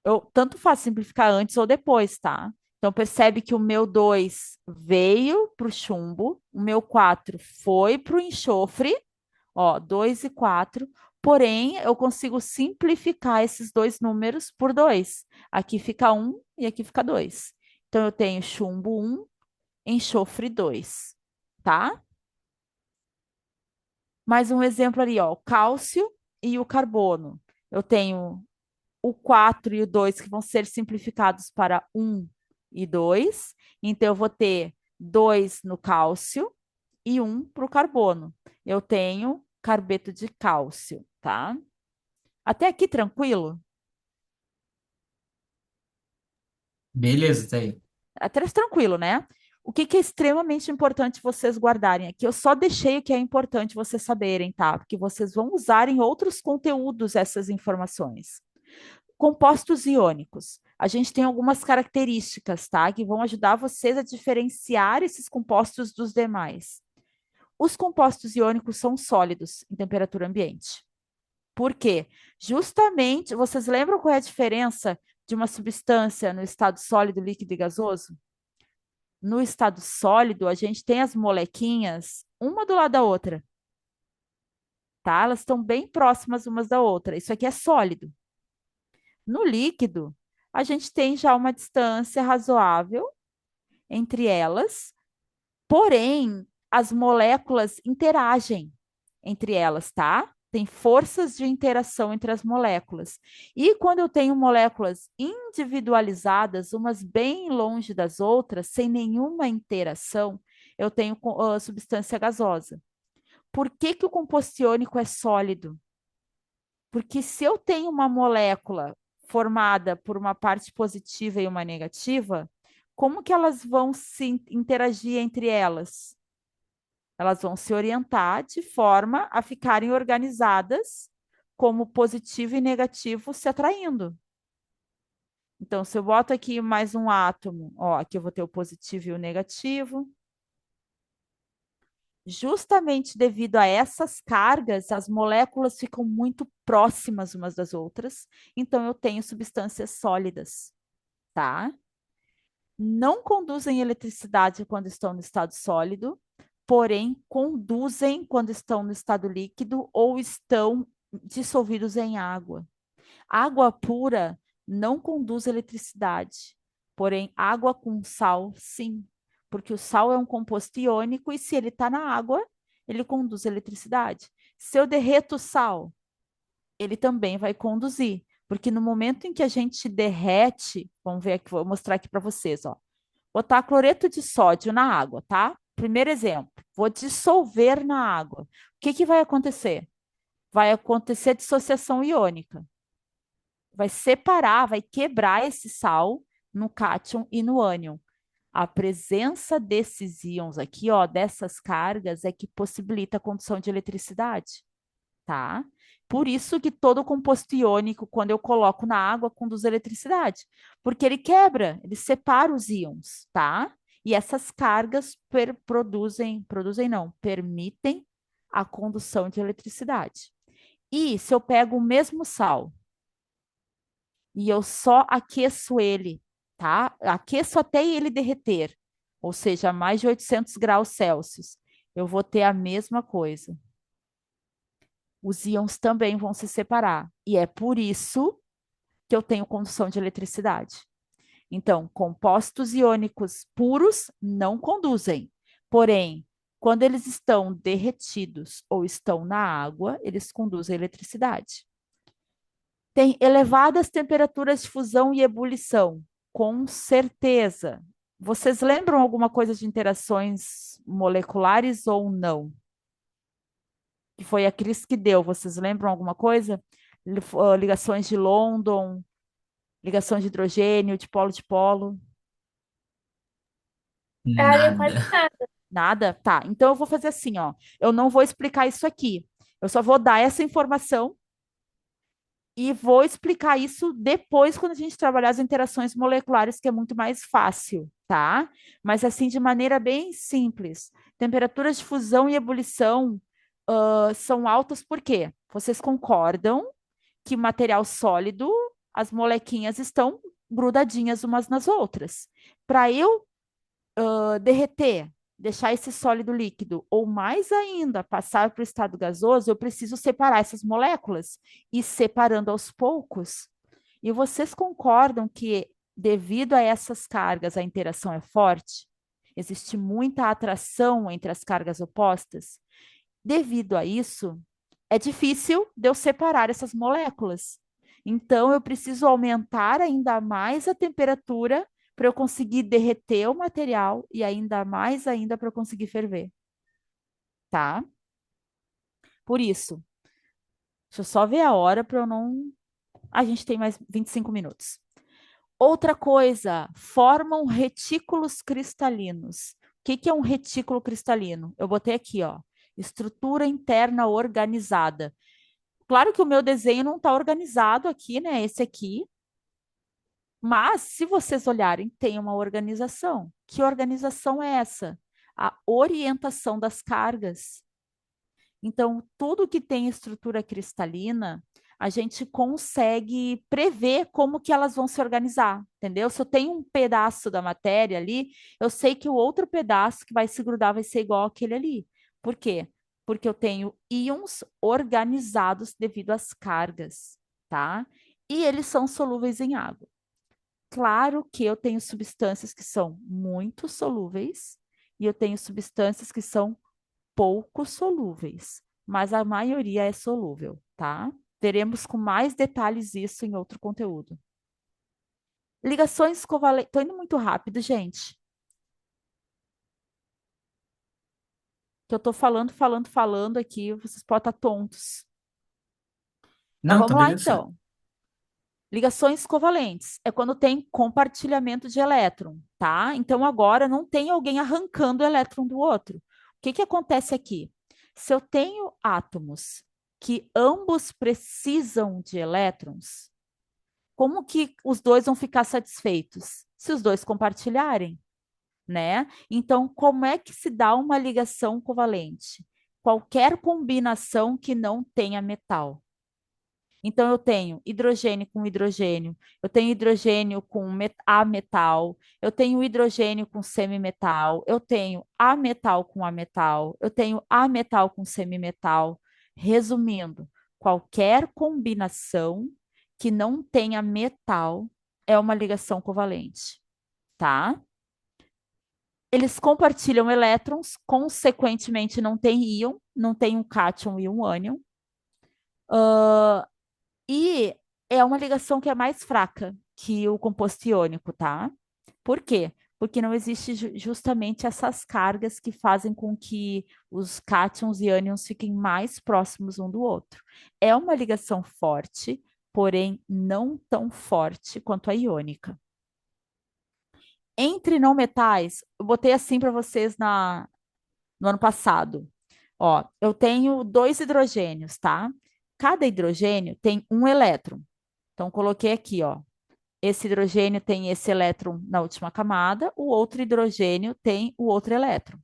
Eu tanto faço simplificar antes ou depois, tá? Então, percebe que o meu 2 veio para o chumbo, o meu 4 foi para o enxofre, ó, 2 e 4, porém, eu consigo simplificar esses dois números por 2. Aqui fica 1 e aqui fica 2. Então, eu tenho chumbo 1, enxofre 2, tá? Mais um exemplo ali, ó, o cálcio e o carbono. Eu tenho o 4 e o 2 que vão ser simplificados para 1 e 2. Então, eu vou ter 2 no cálcio e 1 para o carbono. Eu tenho carbeto de cálcio, tá? Até aqui tranquilo? Beleza, tá aí. Até tranquilo, né? O que que é extremamente importante vocês guardarem aqui? Eu só deixei o que é importante vocês saberem, tá? Porque vocês vão usar em outros conteúdos essas informações. Compostos iônicos. A gente tem algumas características, tá? Que vão ajudar vocês a diferenciar esses compostos dos demais. Os compostos iônicos são sólidos em temperatura ambiente. Por quê? Justamente, vocês lembram qual é a diferença de uma substância no estado sólido, líquido e gasoso? No estado sólido, a gente tem as molequinhas uma do lado da outra, tá? Elas estão bem próximas umas da outra. Isso aqui é sólido. No líquido, a gente tem já uma distância razoável entre elas, porém, as moléculas interagem entre elas, tá? Tem forças de interação entre as moléculas. E quando eu tenho moléculas individualizadas, umas bem longe das outras, sem nenhuma interação, eu tenho substância gasosa. Por que que o composto iônico é sólido? Porque se eu tenho uma molécula formada por uma parte positiva e uma negativa, como que elas vão se interagir entre elas? Elas vão se orientar de forma a ficarem organizadas como positivo e negativo se atraindo. Então, se eu boto aqui mais um átomo, ó, aqui eu vou ter o positivo e o negativo. Justamente devido a essas cargas, as moléculas ficam muito próximas umas das outras, então eu tenho substâncias sólidas, tá? Não conduzem eletricidade quando estão no estado sólido, porém conduzem quando estão no estado líquido ou estão dissolvidos em água. Água pura não conduz eletricidade, porém água com sal, sim, porque o sal é um composto iônico e se ele está na água, ele conduz eletricidade. Se eu derreto o sal, ele também vai conduzir, porque no momento em que a gente derrete, vamos ver aqui, vou mostrar aqui para vocês, ó. Botar cloreto de sódio na água, tá? Primeiro exemplo, vou dissolver na água. O que que vai acontecer? Vai acontecer dissociação iônica. Vai separar, vai quebrar esse sal no cátion e no ânion. A presença desses íons aqui, ó, dessas cargas, é que possibilita a condução de eletricidade, tá? Por isso que todo composto iônico, quando eu coloco na água, conduz eletricidade, porque ele quebra, ele separa os íons, tá? E essas cargas produzem não, permitem a condução de eletricidade. E se eu pego o mesmo sal e eu só aqueço ele, tá? Aqueço até ele derreter, ou seja, a mais de 800 graus Celsius, eu vou ter a mesma coisa. Os íons também vão se separar. E é por isso que eu tenho condução de eletricidade. Então, compostos iônicos puros não conduzem. Porém, quando eles estão derretidos ou estão na água, eles conduzem eletricidade. Tem elevadas temperaturas de fusão e ebulição, com certeza. Vocês lembram alguma coisa de interações moleculares ou não? Que foi a Cris que deu. Vocês lembram alguma coisa? Ligações de London, ligação de hidrogênio, de polo. Quase Nada. nada. Nada? Tá. Então eu vou fazer assim, ó. Eu não vou explicar isso aqui. Eu só vou dar essa informação e vou explicar isso depois, quando a gente trabalhar as interações moleculares, que é muito mais fácil, tá? Mas assim, de maneira bem simples. Temperaturas de fusão e ebulição são altas por quê? Vocês concordam que material sólido, as molequinhas estão grudadinhas umas nas outras. Para eu derreter, deixar esse sólido líquido, ou mais ainda, passar para o estado gasoso, eu preciso separar essas moléculas e separando aos poucos. E vocês concordam que, devido a essas cargas, a interação é forte? Existe muita atração entre as cargas opostas? Devido a isso, é difícil de eu separar essas moléculas. Então, eu preciso aumentar ainda mais a temperatura para eu conseguir derreter o material e ainda mais ainda para eu conseguir ferver, tá? Por isso, deixa eu só ver a hora para eu não. A gente tem mais 25 minutos. Outra coisa, formam retículos cristalinos. O que que é um retículo cristalino? Eu botei aqui, ó, estrutura interna organizada. Claro que o meu desenho não está organizado aqui, né? Esse aqui. Mas, se vocês olharem, tem uma organização. Que organização é essa? A orientação das cargas. Então, tudo que tem estrutura cristalina, a gente consegue prever como que elas vão se organizar, entendeu? Se eu tenho um pedaço da matéria ali, eu sei que o outro pedaço que vai se grudar vai ser igual àquele ali. Por quê? Porque eu tenho íons organizados devido às cargas, tá? E eles são solúveis em água. Claro que eu tenho substâncias que são muito solúveis e eu tenho substâncias que são pouco solúveis, mas a maioria é solúvel, tá? Veremos com mais detalhes isso em outro conteúdo. Ligações covalentes. Estou indo muito rápido, gente. Que eu tô falando aqui, vocês podem estar tontos. Mas Não, tá vamos lá beleza. então. Ligações covalentes é quando tem compartilhamento de elétron, tá? Então agora não tem alguém arrancando o elétron do outro. O que que acontece aqui? Se eu tenho átomos que ambos precisam de elétrons, como que os dois vão ficar satisfeitos? Se os dois compartilharem, né? Então, como é que se dá uma ligação covalente? Qualquer combinação que não tenha metal. Então, eu tenho hidrogênio com hidrogênio, eu tenho hidrogênio com ametal, eu tenho hidrogênio com semimetal, eu tenho ametal com ametal, eu tenho ametal com semimetal. Resumindo, qualquer combinação que não tenha metal é uma ligação covalente, tá? Eles compartilham elétrons, consequentemente não tem íon, não tem um cátion e um ânion. E é uma ligação que é mais fraca que o composto iônico, tá? Por quê? Porque não existe justamente essas cargas que fazem com que os cátions e ânions fiquem mais próximos um do outro. É uma ligação forte, porém não tão forte quanto a iônica. Entre não metais, eu botei assim para vocês no ano passado. Ó, eu tenho dois hidrogênios, tá? Cada hidrogênio tem um elétron. Então, coloquei aqui, ó. Esse hidrogênio tem esse elétron na última camada, o outro hidrogênio tem o outro elétron.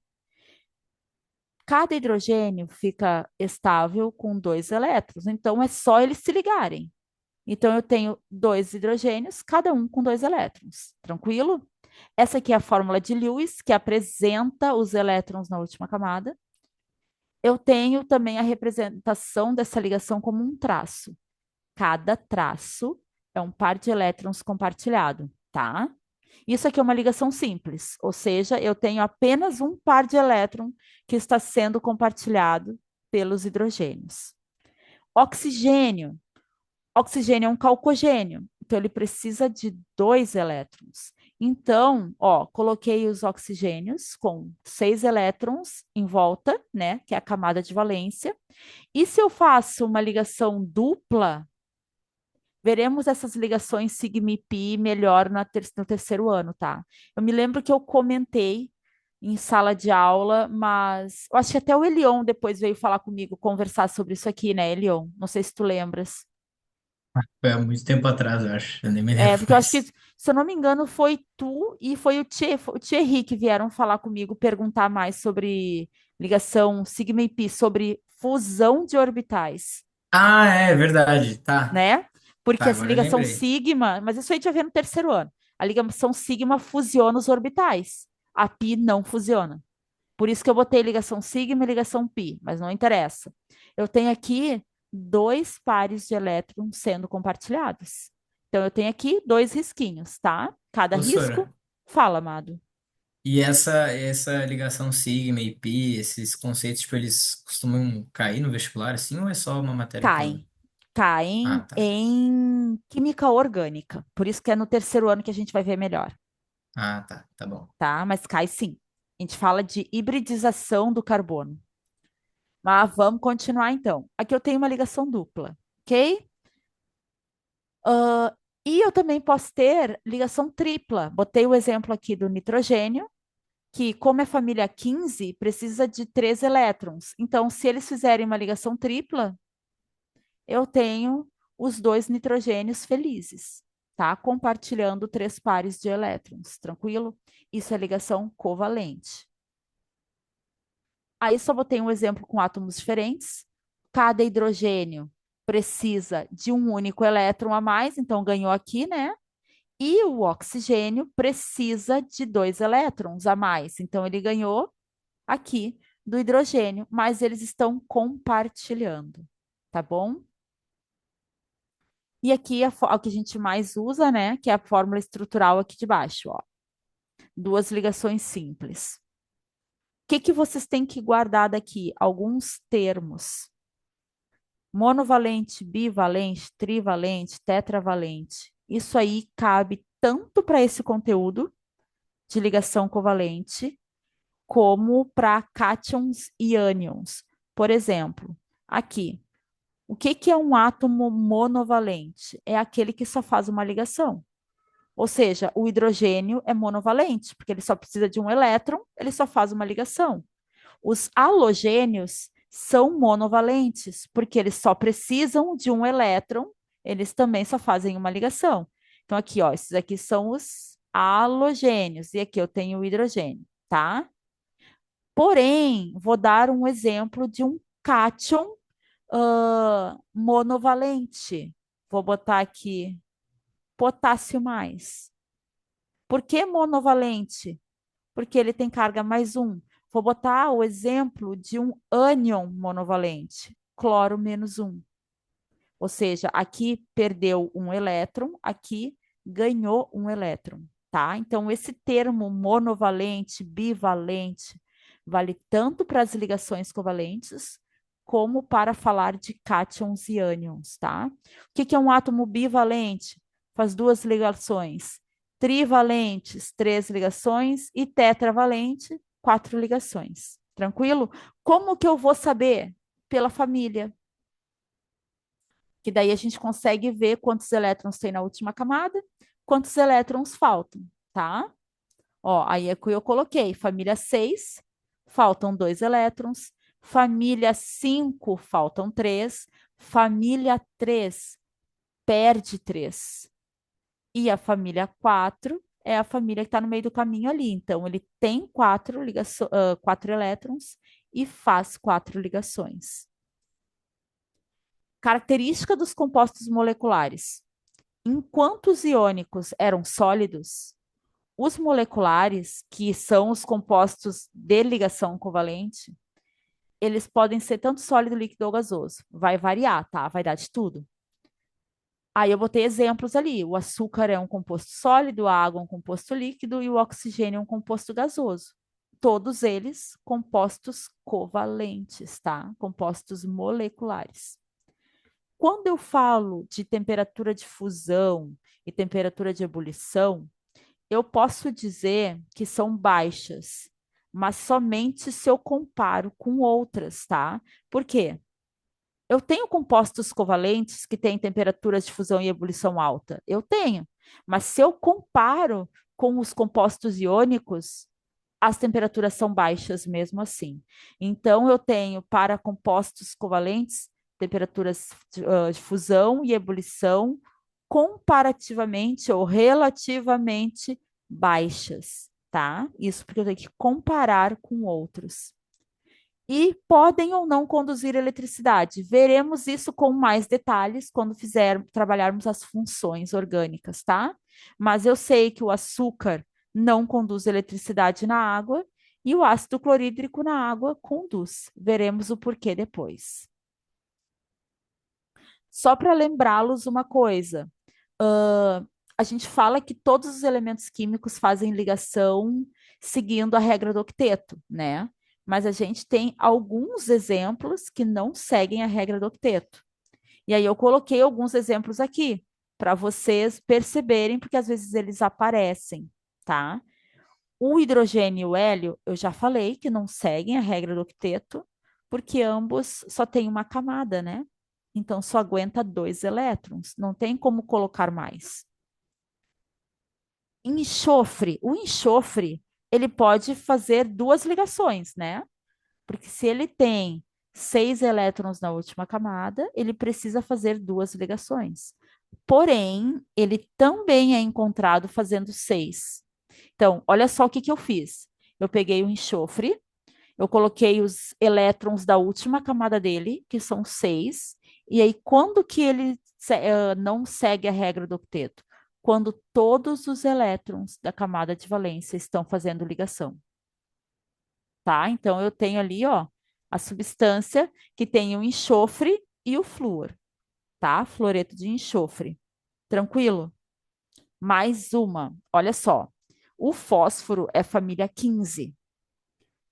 Cada hidrogênio fica estável com dois elétrons, então é só eles se ligarem. Então, eu tenho dois hidrogênios, cada um com dois elétrons. Tranquilo? Essa aqui é a fórmula de Lewis, que apresenta os elétrons na última camada. Eu tenho também a representação dessa ligação como um traço. Cada traço é um par de elétrons compartilhado, tá? Isso aqui é uma ligação simples, ou seja, eu tenho apenas um par de elétron que está sendo compartilhado pelos hidrogênios. Oxigênio. Oxigênio é um calcogênio, então ele precisa de dois elétrons. Então, ó, coloquei os oxigênios com 6 elétrons em volta, né, que é a camada de valência. E se eu faço uma ligação dupla, veremos essas ligações sigma e pi melhor no terceiro ano, tá? Eu me lembro que eu comentei em sala de aula, mas eu acho que até o Elion depois veio falar comigo, conversar sobre isso aqui, né, Elion? Não sei se tu lembras. Foi há muito tempo atrás, eu acho. Eu nem me É, lembro porque eu acho que, mais. se eu não me engano, foi tu e foi o Thierry que vieram falar comigo, perguntar mais sobre ligação sigma e pi, sobre fusão de orbitais, Ah, é verdade. Tá. né? Porque Tá, essa agora eu ligação lembrei. sigma, mas isso a gente vai ver no terceiro ano. A ligação sigma fusiona os orbitais. A pi não fusiona. Por isso que eu botei ligação sigma e ligação pi, mas não interessa. Eu tenho aqui dois pares de elétrons sendo compartilhados. Então, eu tenho aqui dois risquinhos, tá? Cada risco, Professora, fala, amado. e essa ligação sigma e pi, esses conceitos, tipo, eles costumam cair no vestibular, assim, ou é só uma matéria que eu... Caem. Ah, Caem tá. em química orgânica. Por isso que é no terceiro ano que a gente vai ver melhor, Ah, tá. Tá bom. tá? Mas cai sim. A gente fala de hibridização do carbono. Mas vamos continuar então. Aqui eu tenho uma ligação dupla, ok? E eu também posso ter ligação tripla. Botei o exemplo aqui do nitrogênio, que, como é família 15, precisa de 3 elétrons. Então, se eles fizerem uma ligação tripla, eu tenho os dois nitrogênios felizes, tá? Compartilhando 3 pares de elétrons, tranquilo? Isso é ligação covalente. Aí só botei um exemplo com átomos diferentes. Cada hidrogênio precisa de um único elétron a mais, então ganhou aqui, né? E o oxigênio precisa de 2 elétrons a mais. Então, ele ganhou aqui do hidrogênio, mas eles estão compartilhando, tá bom? E aqui o que a gente mais usa, né? Que é a fórmula estrutural aqui de baixo, ó. Duas ligações simples. O que que vocês têm que guardar daqui? Alguns termos. Monovalente, bivalente, trivalente, tetravalente. Isso aí cabe tanto para esse conteúdo de ligação covalente, como para cátions e ânions. Por exemplo, aqui, o que é um átomo monovalente? É aquele que só faz uma ligação. Ou seja, o hidrogênio é monovalente, porque ele só precisa de um elétron, ele só faz uma ligação. Os halogênios são monovalentes, porque eles só precisam de um elétron, eles também só fazem uma ligação. Então, aqui, ó, esses aqui são os halogênios, e aqui eu tenho o hidrogênio, tá? Porém, vou dar um exemplo de um cátion monovalente. Vou botar aqui potássio mais. Por que monovalente? Porque ele tem carga mais um. Vou botar o exemplo de um ânion monovalente, cloro menos um. Ou seja, aqui perdeu um elétron, aqui ganhou um elétron, tá? Então, esse termo monovalente, bivalente, vale tanto para as ligações covalentes, como para falar de cátions e ânions, tá? O que é um átomo bivalente? Faz duas ligações. Trivalentes, três ligações. E tetravalente, quatro ligações. Tranquilo? Como que eu vou saber? Pela família. Que daí a gente consegue ver quantos elétrons tem na última camada, quantos elétrons faltam, tá? Ó, aí é que eu coloquei família 6, faltam 2 elétrons, família 5, faltam 3, família 3, perde 3. E a família 4 é a família que está no meio do caminho ali. Então, ele tem 4 elétrons e faz 4 ligações. Característica dos compostos moleculares. Enquanto os iônicos eram sólidos, os moleculares, que são os compostos de ligação covalente, eles podem ser tanto sólido, líquido ou gasoso. Vai variar, tá? Vai dar de tudo. Aí eu botei exemplos ali. O açúcar é um composto sólido, a água é um composto líquido e o oxigênio é um composto gasoso. Todos eles compostos covalentes, tá? Compostos moleculares. Quando eu falo de temperatura de fusão e temperatura de ebulição, eu posso dizer que são baixas, mas somente se eu comparo com outras, tá? Por quê? Eu tenho compostos covalentes que têm temperaturas de fusão e ebulição alta. Eu tenho. Mas se eu comparo com os compostos iônicos, as temperaturas são baixas mesmo assim. Então, eu tenho para compostos covalentes temperaturas de fusão e ebulição comparativamente ou relativamente baixas, tá? Isso porque eu tenho que comparar com outros. E podem ou não conduzir eletricidade. Veremos isso com mais detalhes quando trabalharmos as funções orgânicas, tá? Mas eu sei que o açúcar não conduz eletricidade na água e o ácido clorídrico na água conduz. Veremos o porquê depois. Só para lembrá-los uma coisa, a gente fala que todos os elementos químicos fazem ligação seguindo a regra do octeto, né? Mas a gente tem alguns exemplos que não seguem a regra do octeto. E aí eu coloquei alguns exemplos aqui para vocês perceberem, porque às vezes eles aparecem, tá? O hidrogênio e o hélio, eu já falei que não seguem a regra do octeto, porque ambos só têm uma camada, né? Então só aguenta 2 elétrons, não tem como colocar mais. Enxofre, o enxofre, ele pode fazer 2 ligações, né? Porque se ele tem 6 elétrons na última camada, ele precisa fazer 2 ligações. Porém, ele também é encontrado fazendo 6. Então, olha só o que eu fiz. Eu peguei o enxofre, eu coloquei os elétrons da última camada dele, que são 6, e aí quando que ele não segue a regra do octeto? Quando todos os elétrons da camada de valência estão fazendo ligação. Tá? Então, eu tenho ali, ó, a substância que tem o enxofre e o flúor, tá? Fluoreto de enxofre. Tranquilo? Mais uma, olha só. O fósforo é família 15.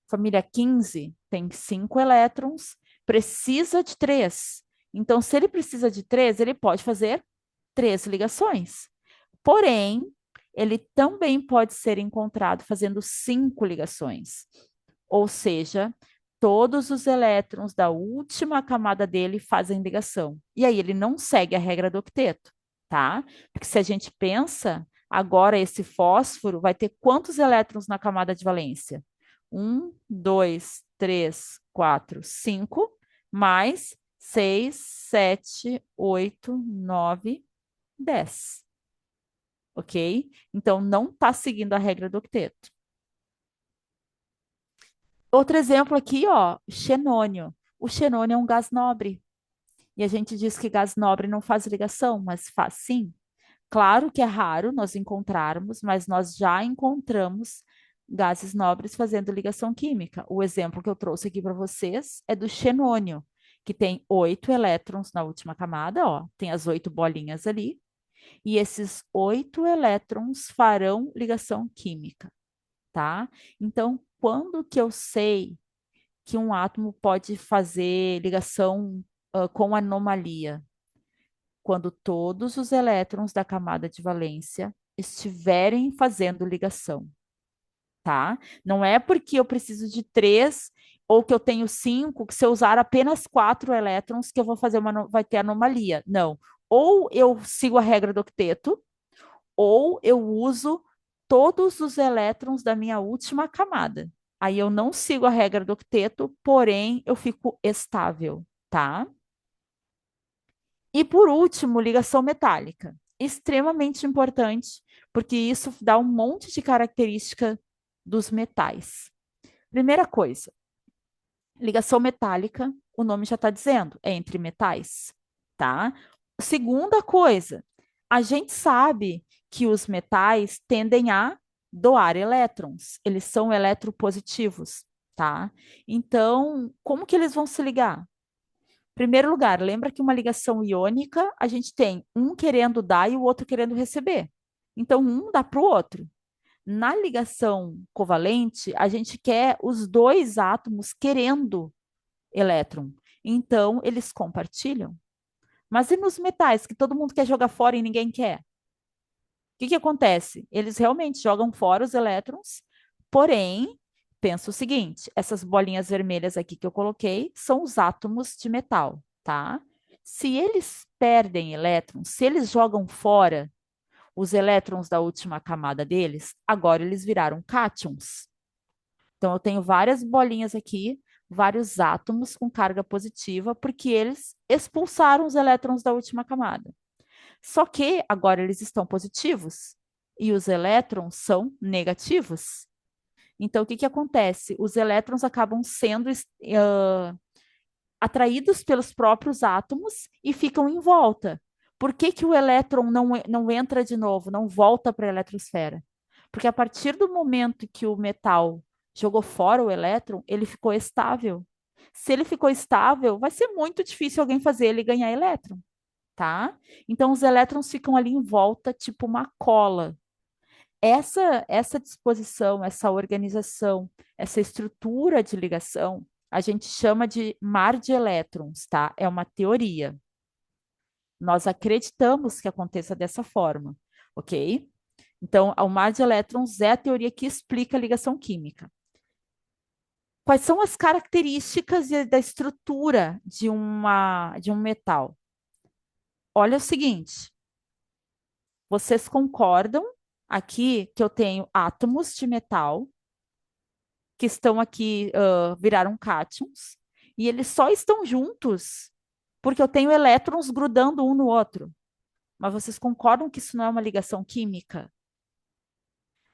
Família 15 tem 5 elétrons, precisa de 3. Então, se ele precisa de 3, ele pode fazer 3 ligações. Porém, ele também pode ser encontrado fazendo 5 ligações. Ou seja, todos os elétrons da última camada dele fazem ligação. E aí ele não segue a regra do octeto, tá? Porque se a gente pensa, agora esse fósforo vai ter quantos elétrons na camada de valência? 1, 2, 3, 4, 5, mais 6, 7, 8, 9, 10. Ok? Então, não está seguindo a regra do octeto. Outro exemplo aqui, ó, xenônio. O xenônio é um gás nobre. E a gente diz que gás nobre não faz ligação, mas faz sim. Claro que é raro nós encontrarmos, mas nós já encontramos gases nobres fazendo ligação química. O exemplo que eu trouxe aqui para vocês é do xenônio, que tem 8 elétrons na última camada, ó, tem as 8 bolinhas ali, e esses 8 elétrons farão ligação química, tá? Então, quando que eu sei que um átomo pode fazer ligação com anomalia? Quando todos os elétrons da camada de valência estiverem fazendo ligação, tá? Não é porque eu preciso de 3 ou que eu tenho 5, que se eu usar apenas 4 elétrons, que eu vou fazer vai ter anomalia. Não. Ou eu sigo a regra do octeto, ou eu uso todos os elétrons da minha última camada. Aí eu não sigo a regra do octeto, porém eu fico estável, tá? E por último, ligação metálica. Extremamente importante, porque isso dá um monte de característica dos metais. Primeira coisa, ligação metálica, o nome já está dizendo, é entre metais, tá? Segunda coisa, a gente sabe que os metais tendem a doar elétrons, eles são eletropositivos, tá? Então, como que eles vão se ligar? Primeiro lugar, lembra que uma ligação iônica, a gente tem um querendo dar e o outro querendo receber. Então, um dá para o outro. Na ligação covalente, a gente quer os dois átomos querendo elétron. Então, eles compartilham. Mas e nos metais, que todo mundo quer jogar fora e ninguém quer? O que acontece? Eles realmente jogam fora os elétrons, porém, pensa o seguinte: essas bolinhas vermelhas aqui que eu coloquei são os átomos de metal, tá? Se eles perdem elétrons, se eles jogam fora os elétrons da última camada deles, agora eles viraram cátions. Então, eu tenho várias bolinhas aqui, vários átomos com carga positiva, porque eles expulsaram os elétrons da última camada. Só que agora eles estão positivos e os elétrons são negativos. Então, o que acontece? Os elétrons acabam sendo atraídos pelos próprios átomos e ficam em volta. Por que o elétron não entra de novo, não volta para a eletrosfera? Porque a partir do momento que o metal jogou fora o elétron, ele ficou estável. Se ele ficou estável, vai ser muito difícil alguém fazer ele ganhar elétron, tá? Então, os elétrons ficam ali em volta, tipo uma cola. Essa disposição, essa organização, essa estrutura de ligação, a gente chama de mar de elétrons, tá? É uma teoria. Nós acreditamos que aconteça dessa forma, ok? Então, o mar de elétrons é a teoria que explica a ligação química. Quais são as características da estrutura de um metal? Olha o seguinte, vocês concordam aqui que eu tenho átomos de metal que estão aqui, viraram cátions, e eles só estão juntos porque eu tenho elétrons grudando um no outro. Mas vocês concordam que isso não é uma ligação química?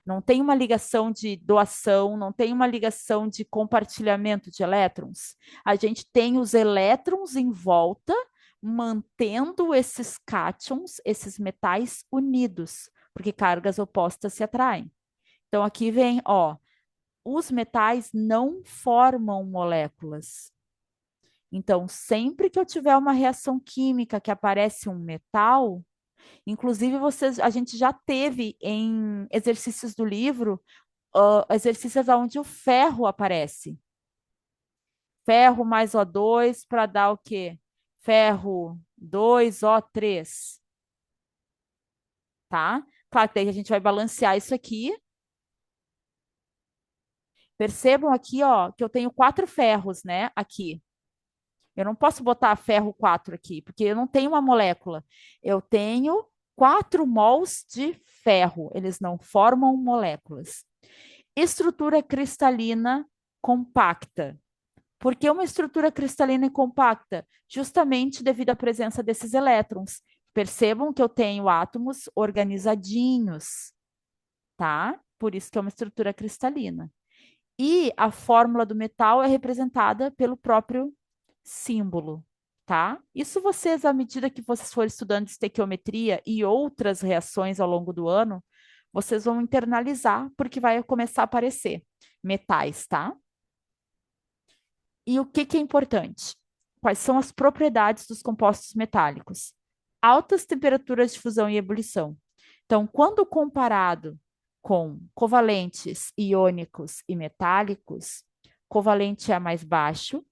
Não tem uma ligação de doação, não tem uma ligação de compartilhamento de elétrons. A gente tem os elétrons em volta, mantendo esses cátions, esses metais unidos, porque cargas opostas se atraem. Então aqui vem, ó, os metais não formam moléculas. Então, sempre que eu tiver uma reação química que aparece um metal, inclusive a gente já teve em exercícios do livro, exercícios onde o ferro aparece. Ferro mais O2 para dar o quê? Ferro 2O3. Tá? Claro que daí a gente vai balancear isso aqui. Percebam aqui, ó, que eu tenho 4 ferros, né? Aqui. Eu não posso botar ferro 4 aqui, porque eu não tenho uma molécula. Eu tenho 4 mols de ferro. Eles não formam moléculas. Estrutura cristalina compacta. Por que uma estrutura cristalina e compacta? Justamente devido à presença desses elétrons. Percebam que eu tenho átomos organizadinhos, tá? Por isso que é uma estrutura cristalina. E a fórmula do metal é representada pelo próprio símbolo, tá? Isso vocês, à medida que vocês forem estudando estequiometria e outras reações ao longo do ano, vocês vão internalizar, porque vai começar a aparecer metais, tá? E o que que é importante? Quais são as propriedades dos compostos metálicos? Altas temperaturas de fusão e ebulição. Então, quando comparado com covalentes, iônicos e metálicos, covalente é mais baixo,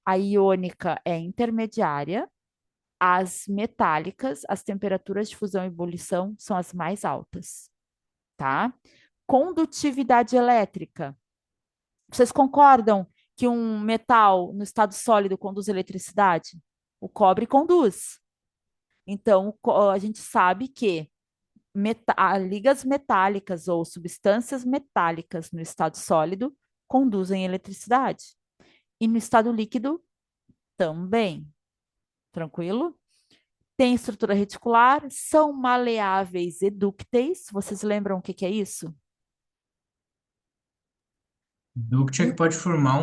a iônica é intermediária, as metálicas, as temperaturas de fusão e ebulição são as mais altas, tá? Condutividade elétrica. Vocês concordam que um metal no estado sólido conduz eletricidade? O cobre conduz. Então, a gente sabe que ligas metálicas ou substâncias metálicas no estado sólido conduzem eletricidade. E no estado líquido também. Tranquilo? Tem estrutura reticular, são maleáveis e dúcteis. Vocês lembram o que que é isso? Duct é que pode formar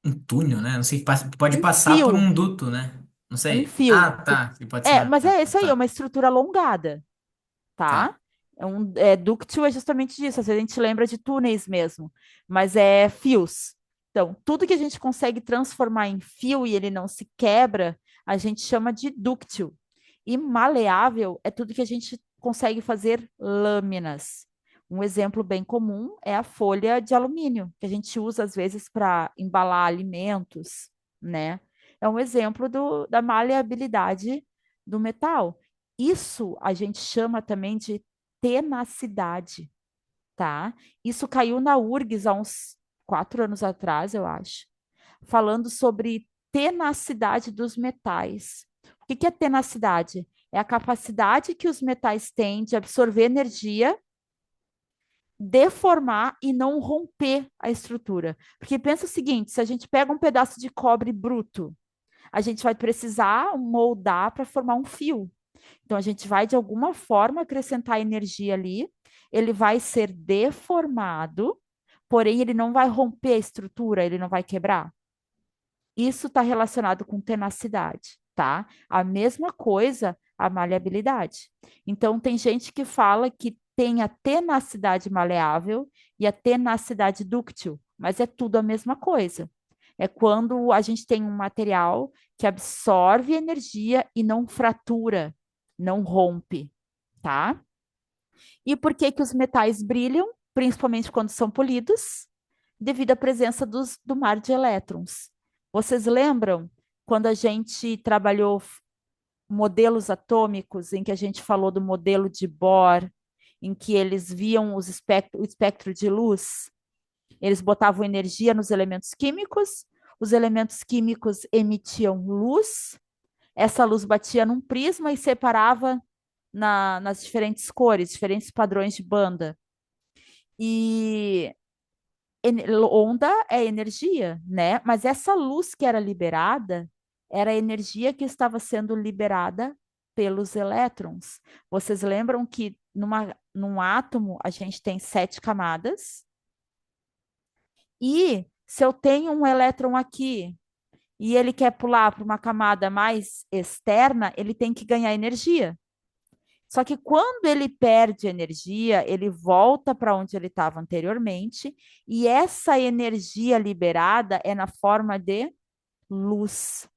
um túnel, né? Não sei, pode Um passar por fio, um duto, né? Não um sei. fio. Ah, tá. E pode ser. É, mas é isso aí, é Tá. uma estrutura alongada, tá? Tá. Dúctil é justamente disso. Às vezes a gente lembra de túneis mesmo, mas é fios. Então, tudo que a gente consegue transformar em fio e ele não se quebra, a gente chama de dúctil. E maleável é tudo que a gente consegue fazer lâminas. Um exemplo bem comum é a folha de alumínio, que a gente usa às vezes para embalar alimentos, né? É um exemplo da maleabilidade do metal. Isso a gente chama também de tenacidade, tá? Isso caiu na URGS há uns 4 anos atrás, eu acho, falando sobre tenacidade dos metais. O que que é tenacidade? É a capacidade que os metais têm de absorver energia, deformar e não romper a estrutura. Porque pensa o seguinte, se a gente pega um pedaço de cobre bruto, a gente vai precisar moldar para formar um fio. Então, a gente vai, de alguma forma, acrescentar energia ali, ele vai ser deformado, porém, ele não vai romper a estrutura, ele não vai quebrar. Isso está relacionado com tenacidade, tá? A mesma coisa, a maleabilidade. Então, tem gente que fala que tem a tenacidade maleável e a tenacidade dúctil, mas é tudo a mesma coisa. É quando a gente tem um material que absorve energia e não fratura, não rompe, tá? E por que que os metais brilham, principalmente quando são polidos? Devido à presença do mar de elétrons. Vocês lembram quando a gente trabalhou modelos atômicos, em que a gente falou do modelo de Bohr, em que eles viam o espectro de luz? Eles botavam energia nos elementos químicos, os elementos químicos emitiam luz, essa luz batia num prisma e separava nas diferentes cores, diferentes padrões de banda. E onda é energia, né? Mas essa luz que era liberada era a energia que estava sendo liberada pelos elétrons. Vocês lembram que num átomo a gente tem 7 camadas? E se eu tenho um elétron aqui e ele quer pular para uma camada mais externa, ele tem que ganhar energia. Só que quando ele perde energia, ele volta para onde ele estava anteriormente, e essa energia liberada é na forma de luz.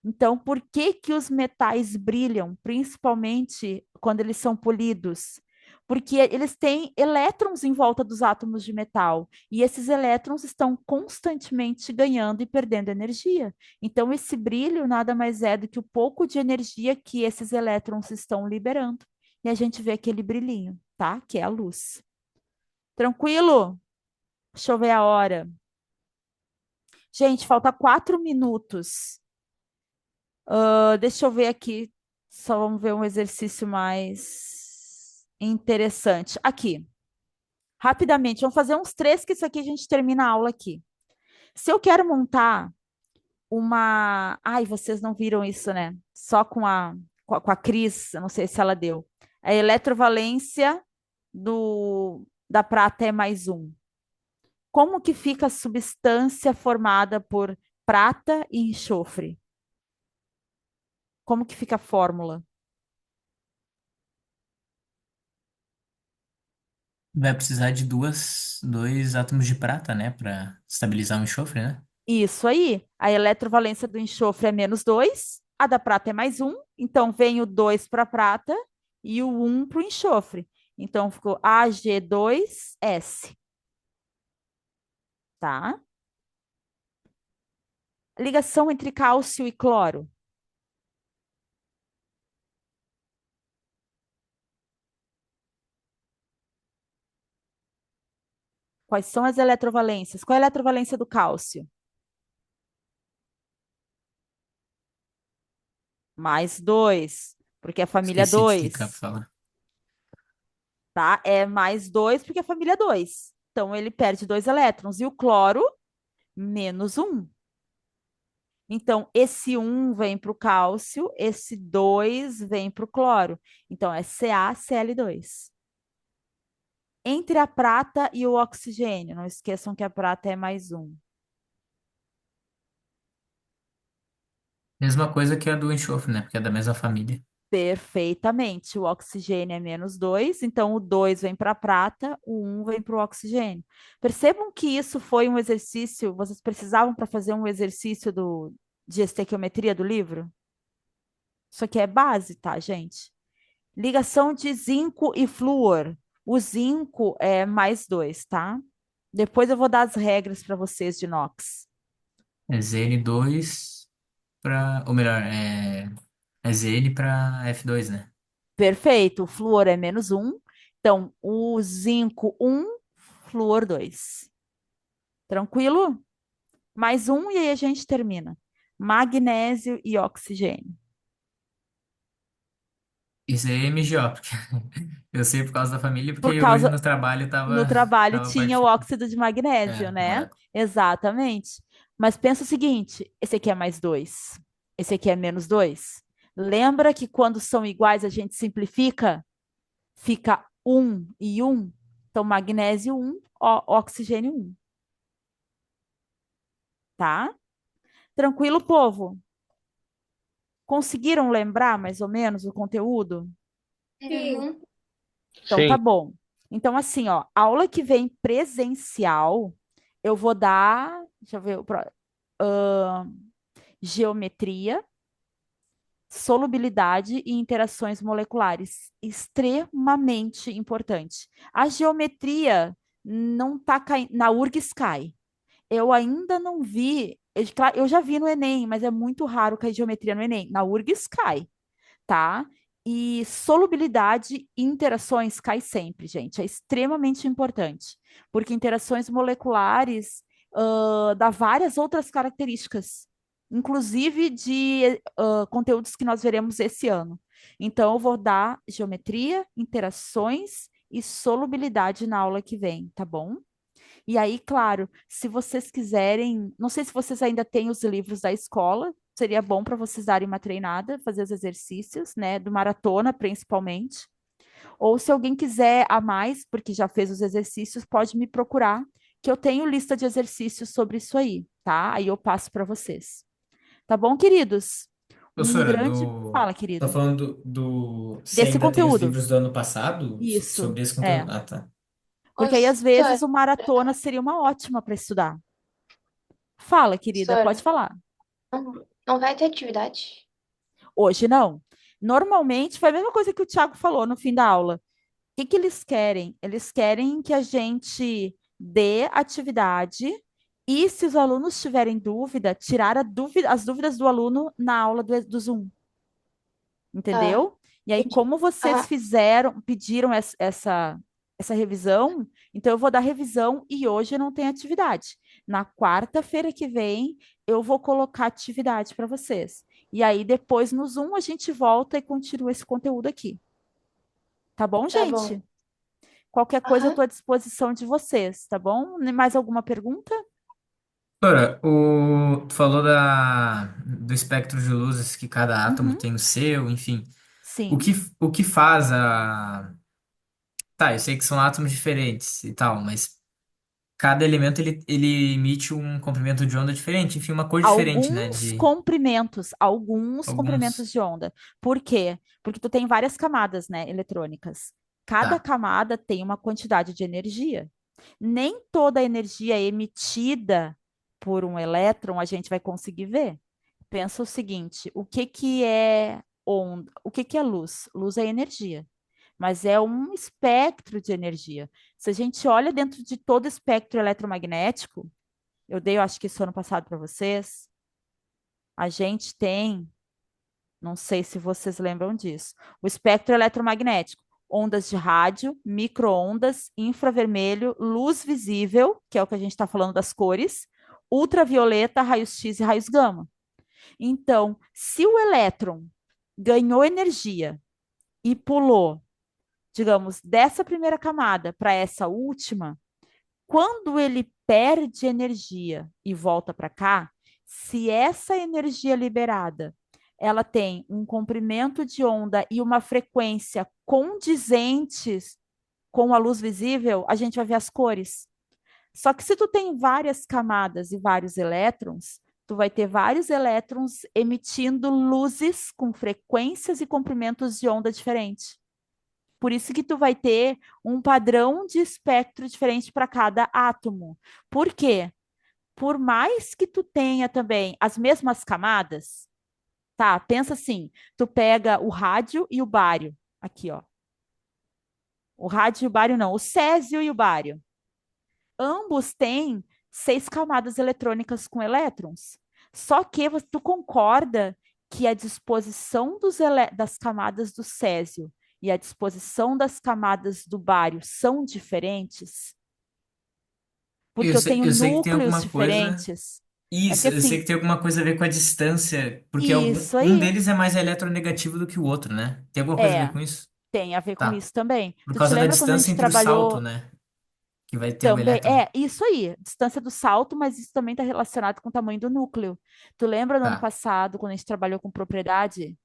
Então, por que que os metais brilham, principalmente quando eles são polidos? Porque eles têm elétrons em volta dos átomos de metal, e esses elétrons estão constantemente ganhando e perdendo energia. Então, esse brilho nada mais é do que o pouco de energia que esses elétrons estão liberando. E a gente vê aquele brilhinho, tá? Que é a luz. Tranquilo? Deixa eu ver a hora. Gente, falta 4 minutos. Deixa eu ver aqui. Só vamos ver um exercício mais interessante. Aqui, rapidamente, vamos fazer uns 3, que isso aqui a gente termina a aula aqui. Se eu quero montar uma. Ai, vocês não viram isso, né? Só com a Cris, eu não sei se ela deu. A eletrovalência da prata é mais um. Como que fica a substância formada por prata e enxofre? Como que fica a fórmula? Vai precisar de dois átomos de prata, né? Para estabilizar o enxofre, né? Isso aí. A eletrovalência do enxofre é -2, a da prata é +1. Então, vem o 2 para a prata e o 1 para o enxofre. Então, ficou Ag2S, tá? Ligação entre cálcio e cloro. Quais são as eletrovalências? Qual é a eletrovalência do cálcio? +2, porque é família Esqueci de explicar 2, pra falar. tá? É +2 porque é família 2. Então, ele perde 2 elétrons. E o cloro, -1. Então, esse 1 vem para o cálcio, esse 2 vem para o cloro. Então, é CaCl2. Entre a prata e o oxigênio, não esqueçam que a prata é +1. Mesma coisa que a do enxofre, né? Porque é da mesma família. Perfeitamente. O oxigênio é -2, então o 2 vem para a prata, o 1 vem para o oxigênio. Percebam que isso foi um exercício, vocês precisavam para fazer um exercício de estequiometria do livro? Isso aqui é base, tá, gente? Ligação de zinco e flúor. O zinco é +2, tá? Depois eu vou dar as regras para vocês de inox. É Zn2 para. Ou melhor, é Zn para F2, né? Perfeito. O flúor é -1. Então, o zinco 1, flúor 2. Tranquilo? Mais um e aí a gente termina. Magnésio e oxigênio. Isso aí é MGO, porque eu sei por causa da família, Por porque hoje causa, no trabalho no trabalho tava tinha o praticando. óxido de magnésio, né? Exato. Exatamente. Mas pensa o seguinte: esse aqui é +2, esse aqui é -2. Lembra que quando são iguais a gente simplifica? Fica 1 e 1. Então, magnésio 1, oxigênio 1. Tá? Tranquilo, povo? Conseguiram lembrar mais ou menos o conteúdo? Sim. Então Sim. tá bom. Então, assim, ó, aula que vem presencial, eu vou dar, deixa eu ver, geometria, solubilidade e interações moleculares. Extremamente importante. A geometria não tá caindo. Na URGS cai. Eu ainda não vi. Eu já vi no Enem, mas é muito raro cair geometria no Enem. Na URGS cai, tá? E solubilidade e interações cai sempre, gente. É extremamente importante, porque interações moleculares dá várias outras características, inclusive de conteúdos que nós veremos esse ano. Então, eu vou dar geometria, interações e solubilidade na aula que vem, tá bom? E aí, claro, se vocês quiserem, não sei se vocês ainda têm os livros da escola, seria bom para vocês darem uma treinada, fazer os exercícios, né, do maratona principalmente. Ou se alguém quiser a mais, porque já fez os exercícios, pode me procurar, que eu tenho lista de exercícios sobre isso aí, tá? Aí eu passo para vocês. Tá bom, queridos? Um Professora, grande. Fala, tá querido. falando do. Se Desse ainda tem os conteúdo. livros do ano passado Isso, sobre esse é. conteúdo? Ah, tá. Porque aí, às Professora, vezes, o maratona seria uma ótima para estudar. Fala, querida, pode professora, falar. não vai ter atividade? Hoje não. Normalmente foi a mesma coisa que o Thiago falou no fim da aula. O que que eles querem? Eles querem que a gente dê atividade e, se os alunos tiverem dúvida, tirar as dúvidas do aluno na aula do Zoom, Tá. entendeu? E aí, Entendi. como vocês Aham. pediram essa revisão, Então, eu vou dar revisão e hoje não tem atividade. Na quarta-feira que vem, eu vou colocar atividade para vocês. E aí, depois, no Zoom, a gente volta e continua esse conteúdo aqui. Tá bom, Tá bom. gente? Qualquer coisa, eu Aham. estou à disposição de vocês, tá bom? Mais alguma pergunta? Doutora, tu falou do espectro de luzes que cada átomo Uhum, tem o seu, enfim. O sim. que, o que faz a. Tá, eu sei que são átomos diferentes e tal, mas cada elemento ele emite um comprimento de onda diferente, enfim, uma cor diferente, né? De Alguns alguns. comprimentos de onda. Por quê? Porque tu tem várias camadas, né, eletrônicas. Cada Tá. camada tem uma quantidade de energia. Nem toda a energia emitida por um elétron a gente vai conseguir ver. Pensa o seguinte, o que que é onda? O que que é luz? Luz é energia, mas é um espectro de energia. Se a gente olha dentro de todo o espectro eletromagnético, eu acho que isso ano passado para vocês, a gente tem, não sei se vocês lembram disso, o espectro eletromagnético, ondas de rádio, micro-ondas, infravermelho, luz visível, que é o que a gente está falando das cores, ultravioleta, raios-x e raios gama. Então, se o elétron ganhou energia e pulou, digamos, dessa primeira camada para essa última, quando ele perde energia e volta para cá, se essa energia liberada ela tem um comprimento de onda e uma frequência condizentes com a luz visível, a gente vai ver as cores. Só que se tu tem várias camadas e vários elétrons, tu vai ter vários elétrons emitindo luzes com frequências e comprimentos de onda diferentes. Por isso que tu vai ter um padrão de espectro diferente para cada átomo. Por quê? Por mais que tu tenha também as mesmas camadas, tá? Pensa assim, tu pega o rádio e o bário, aqui, ó. O rádio e o bário não, o césio e o bário. Ambos têm 6 camadas eletrônicas com elétrons. Só que tu concorda que a disposição das camadas do césio e a disposição das camadas do bário são diferentes? Porque eu tenho Eu sei que tem núcleos alguma coisa. diferentes. É Isso, porque eu sei assim, que tem alguma coisa a ver com a distância, porque isso um aí deles é mais eletronegativo do que o outro, né? Tem alguma coisa a ver é, com isso? tem a ver com Tá. isso também. Por Tu te causa da lembra quando a distância gente entre o salto, trabalhou né? Que vai ter o também? elétron. É, isso aí, distância do salto, mas isso também está relacionado com o tamanho do núcleo. Tu lembra no ano Tá. passado, quando a gente trabalhou com propriedade?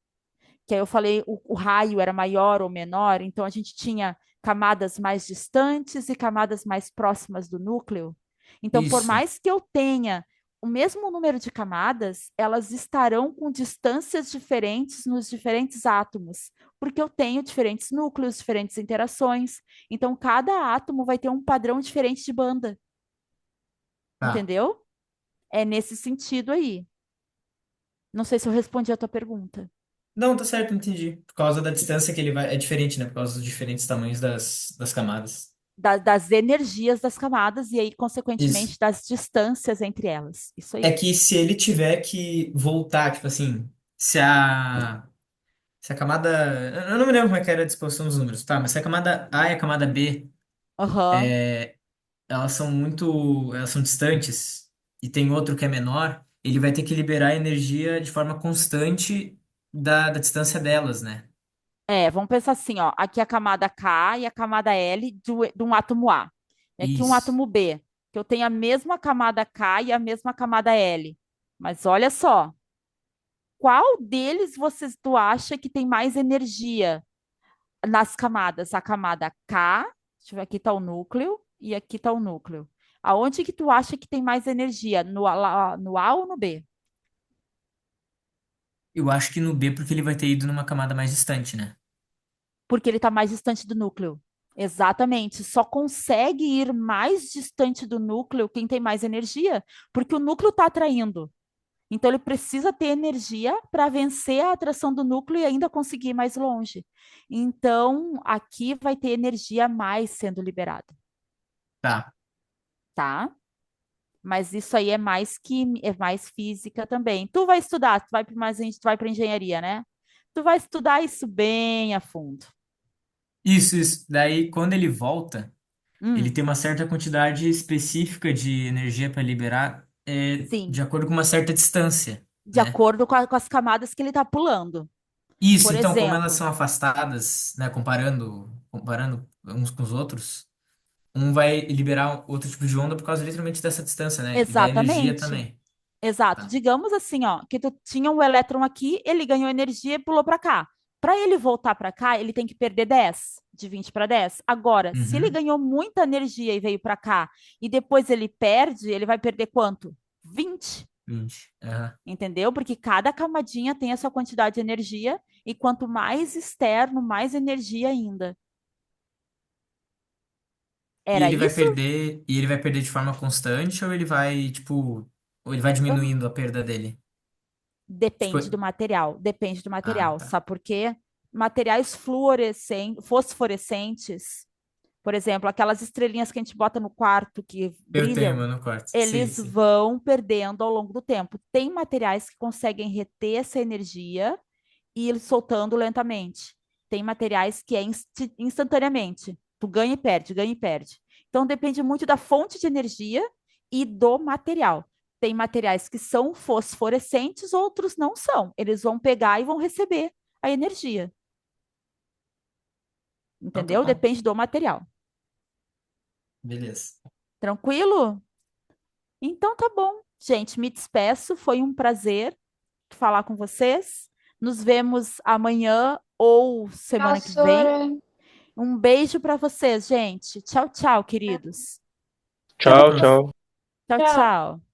Que aí eu falei o raio era maior ou menor, então a gente tinha camadas mais distantes e camadas mais próximas do núcleo. Então, por Isso. mais que eu tenha o mesmo número de camadas, elas estarão com distâncias diferentes nos diferentes átomos, porque eu tenho diferentes núcleos, diferentes interações. Então, cada átomo vai ter um padrão diferente de banda, Tá. entendeu? É nesse sentido aí. Não sei se eu respondi a tua pergunta. Não, tá certo, entendi. Por causa da distância que ele vai. É diferente, né? Por causa dos diferentes tamanhos das camadas. Das energias das camadas e aí, Isso. consequentemente, das distâncias entre elas. Isso É aí. que se ele tiver que voltar, tipo assim, se a camada. Eu não me lembro como é que era a disposição dos números, tá? Mas se a camada A e a camada B, Aham. elas são muito. Elas são distantes, e tem outro que é menor, ele vai ter que liberar energia de forma constante da distância delas, né? É, vamos pensar assim, ó. Aqui a camada K e a camada L de um átomo A. E aqui um Isso. átomo B, que eu tenho a mesma camada K e a mesma camada L. Mas olha só, qual deles tu acha que tem mais energia nas camadas? A camada K, deixa eu ver, aqui está o núcleo e aqui está o núcleo. Aonde que tu acha que tem mais energia? No A ou no B? Eu acho que no B, porque ele vai ter ido numa camada mais distante, né? Porque ele está mais distante do núcleo. Exatamente. Só consegue ir mais distante do núcleo quem tem mais energia, porque o núcleo está atraindo. Então, ele precisa ter energia para vencer a atração do núcleo e ainda conseguir ir mais longe. Então, aqui vai ter energia a mais sendo liberada, Tá. tá? Mas isso aí é mais física também. Tu vai estudar, tu vai para engenharia, né? Tu vai estudar isso bem a fundo. Isso, isso. Daí, quando ele volta. ele Hum, tem uma certa quantidade específica de energia para liberar, sim, de acordo com uma certa distância, de né? acordo com as camadas que ele está pulando. Isso, Por então, como elas exemplo, são afastadas, né, comparando uns com os outros, um vai liberar outro tipo de onda por causa literalmente dessa distância, né? E da energia exatamente. também. Exato. Tá. Digamos assim, ó, que tu tinha um elétron aqui, ele ganhou energia e pulou para cá. Para ele voltar para cá, ele tem que perder 10, de 20 para 10. Agora, se ele Uhum. ganhou muita energia e veio para cá, e depois ele perde, ele vai perder quanto? 20, 20. Aham. entendeu? Porque cada camadinha tem a sua quantidade de energia, e quanto mais externo, mais energia ainda. E Era ele vai isso? perder, e ele vai perder de forma constante ou ele vai, tipo, ou ele vai diminuindo a perda dele? Tipo, Depende do material, depende do ah, material, tá. sabe por quê? Materiais fosforescentes, por exemplo, aquelas estrelinhas que a gente bota no quarto que Eu tenho, brilham, mano, no quarto. Sim, eles sim. vão perdendo ao longo do tempo. Tem materiais que conseguem reter essa energia e ir soltando lentamente. Tem materiais que é instantaneamente. Tu ganha e perde, ganha e perde. Então depende muito da fonte de energia e do material. Tem materiais que são fosforescentes, outros não são. Eles vão pegar e vão receber a energia. Então tá Entendeu? bom. Depende do material. Beleza. Tranquilo? Então tá bom. Gente, me despeço. Foi um prazer falar com vocês. Nos vemos amanhã ou semana que vem. Professora, Um beijo para vocês, gente. Tchau, tchau, queridos. Até a Tchau, próxima. tchau. Tchau, tchau. tchau.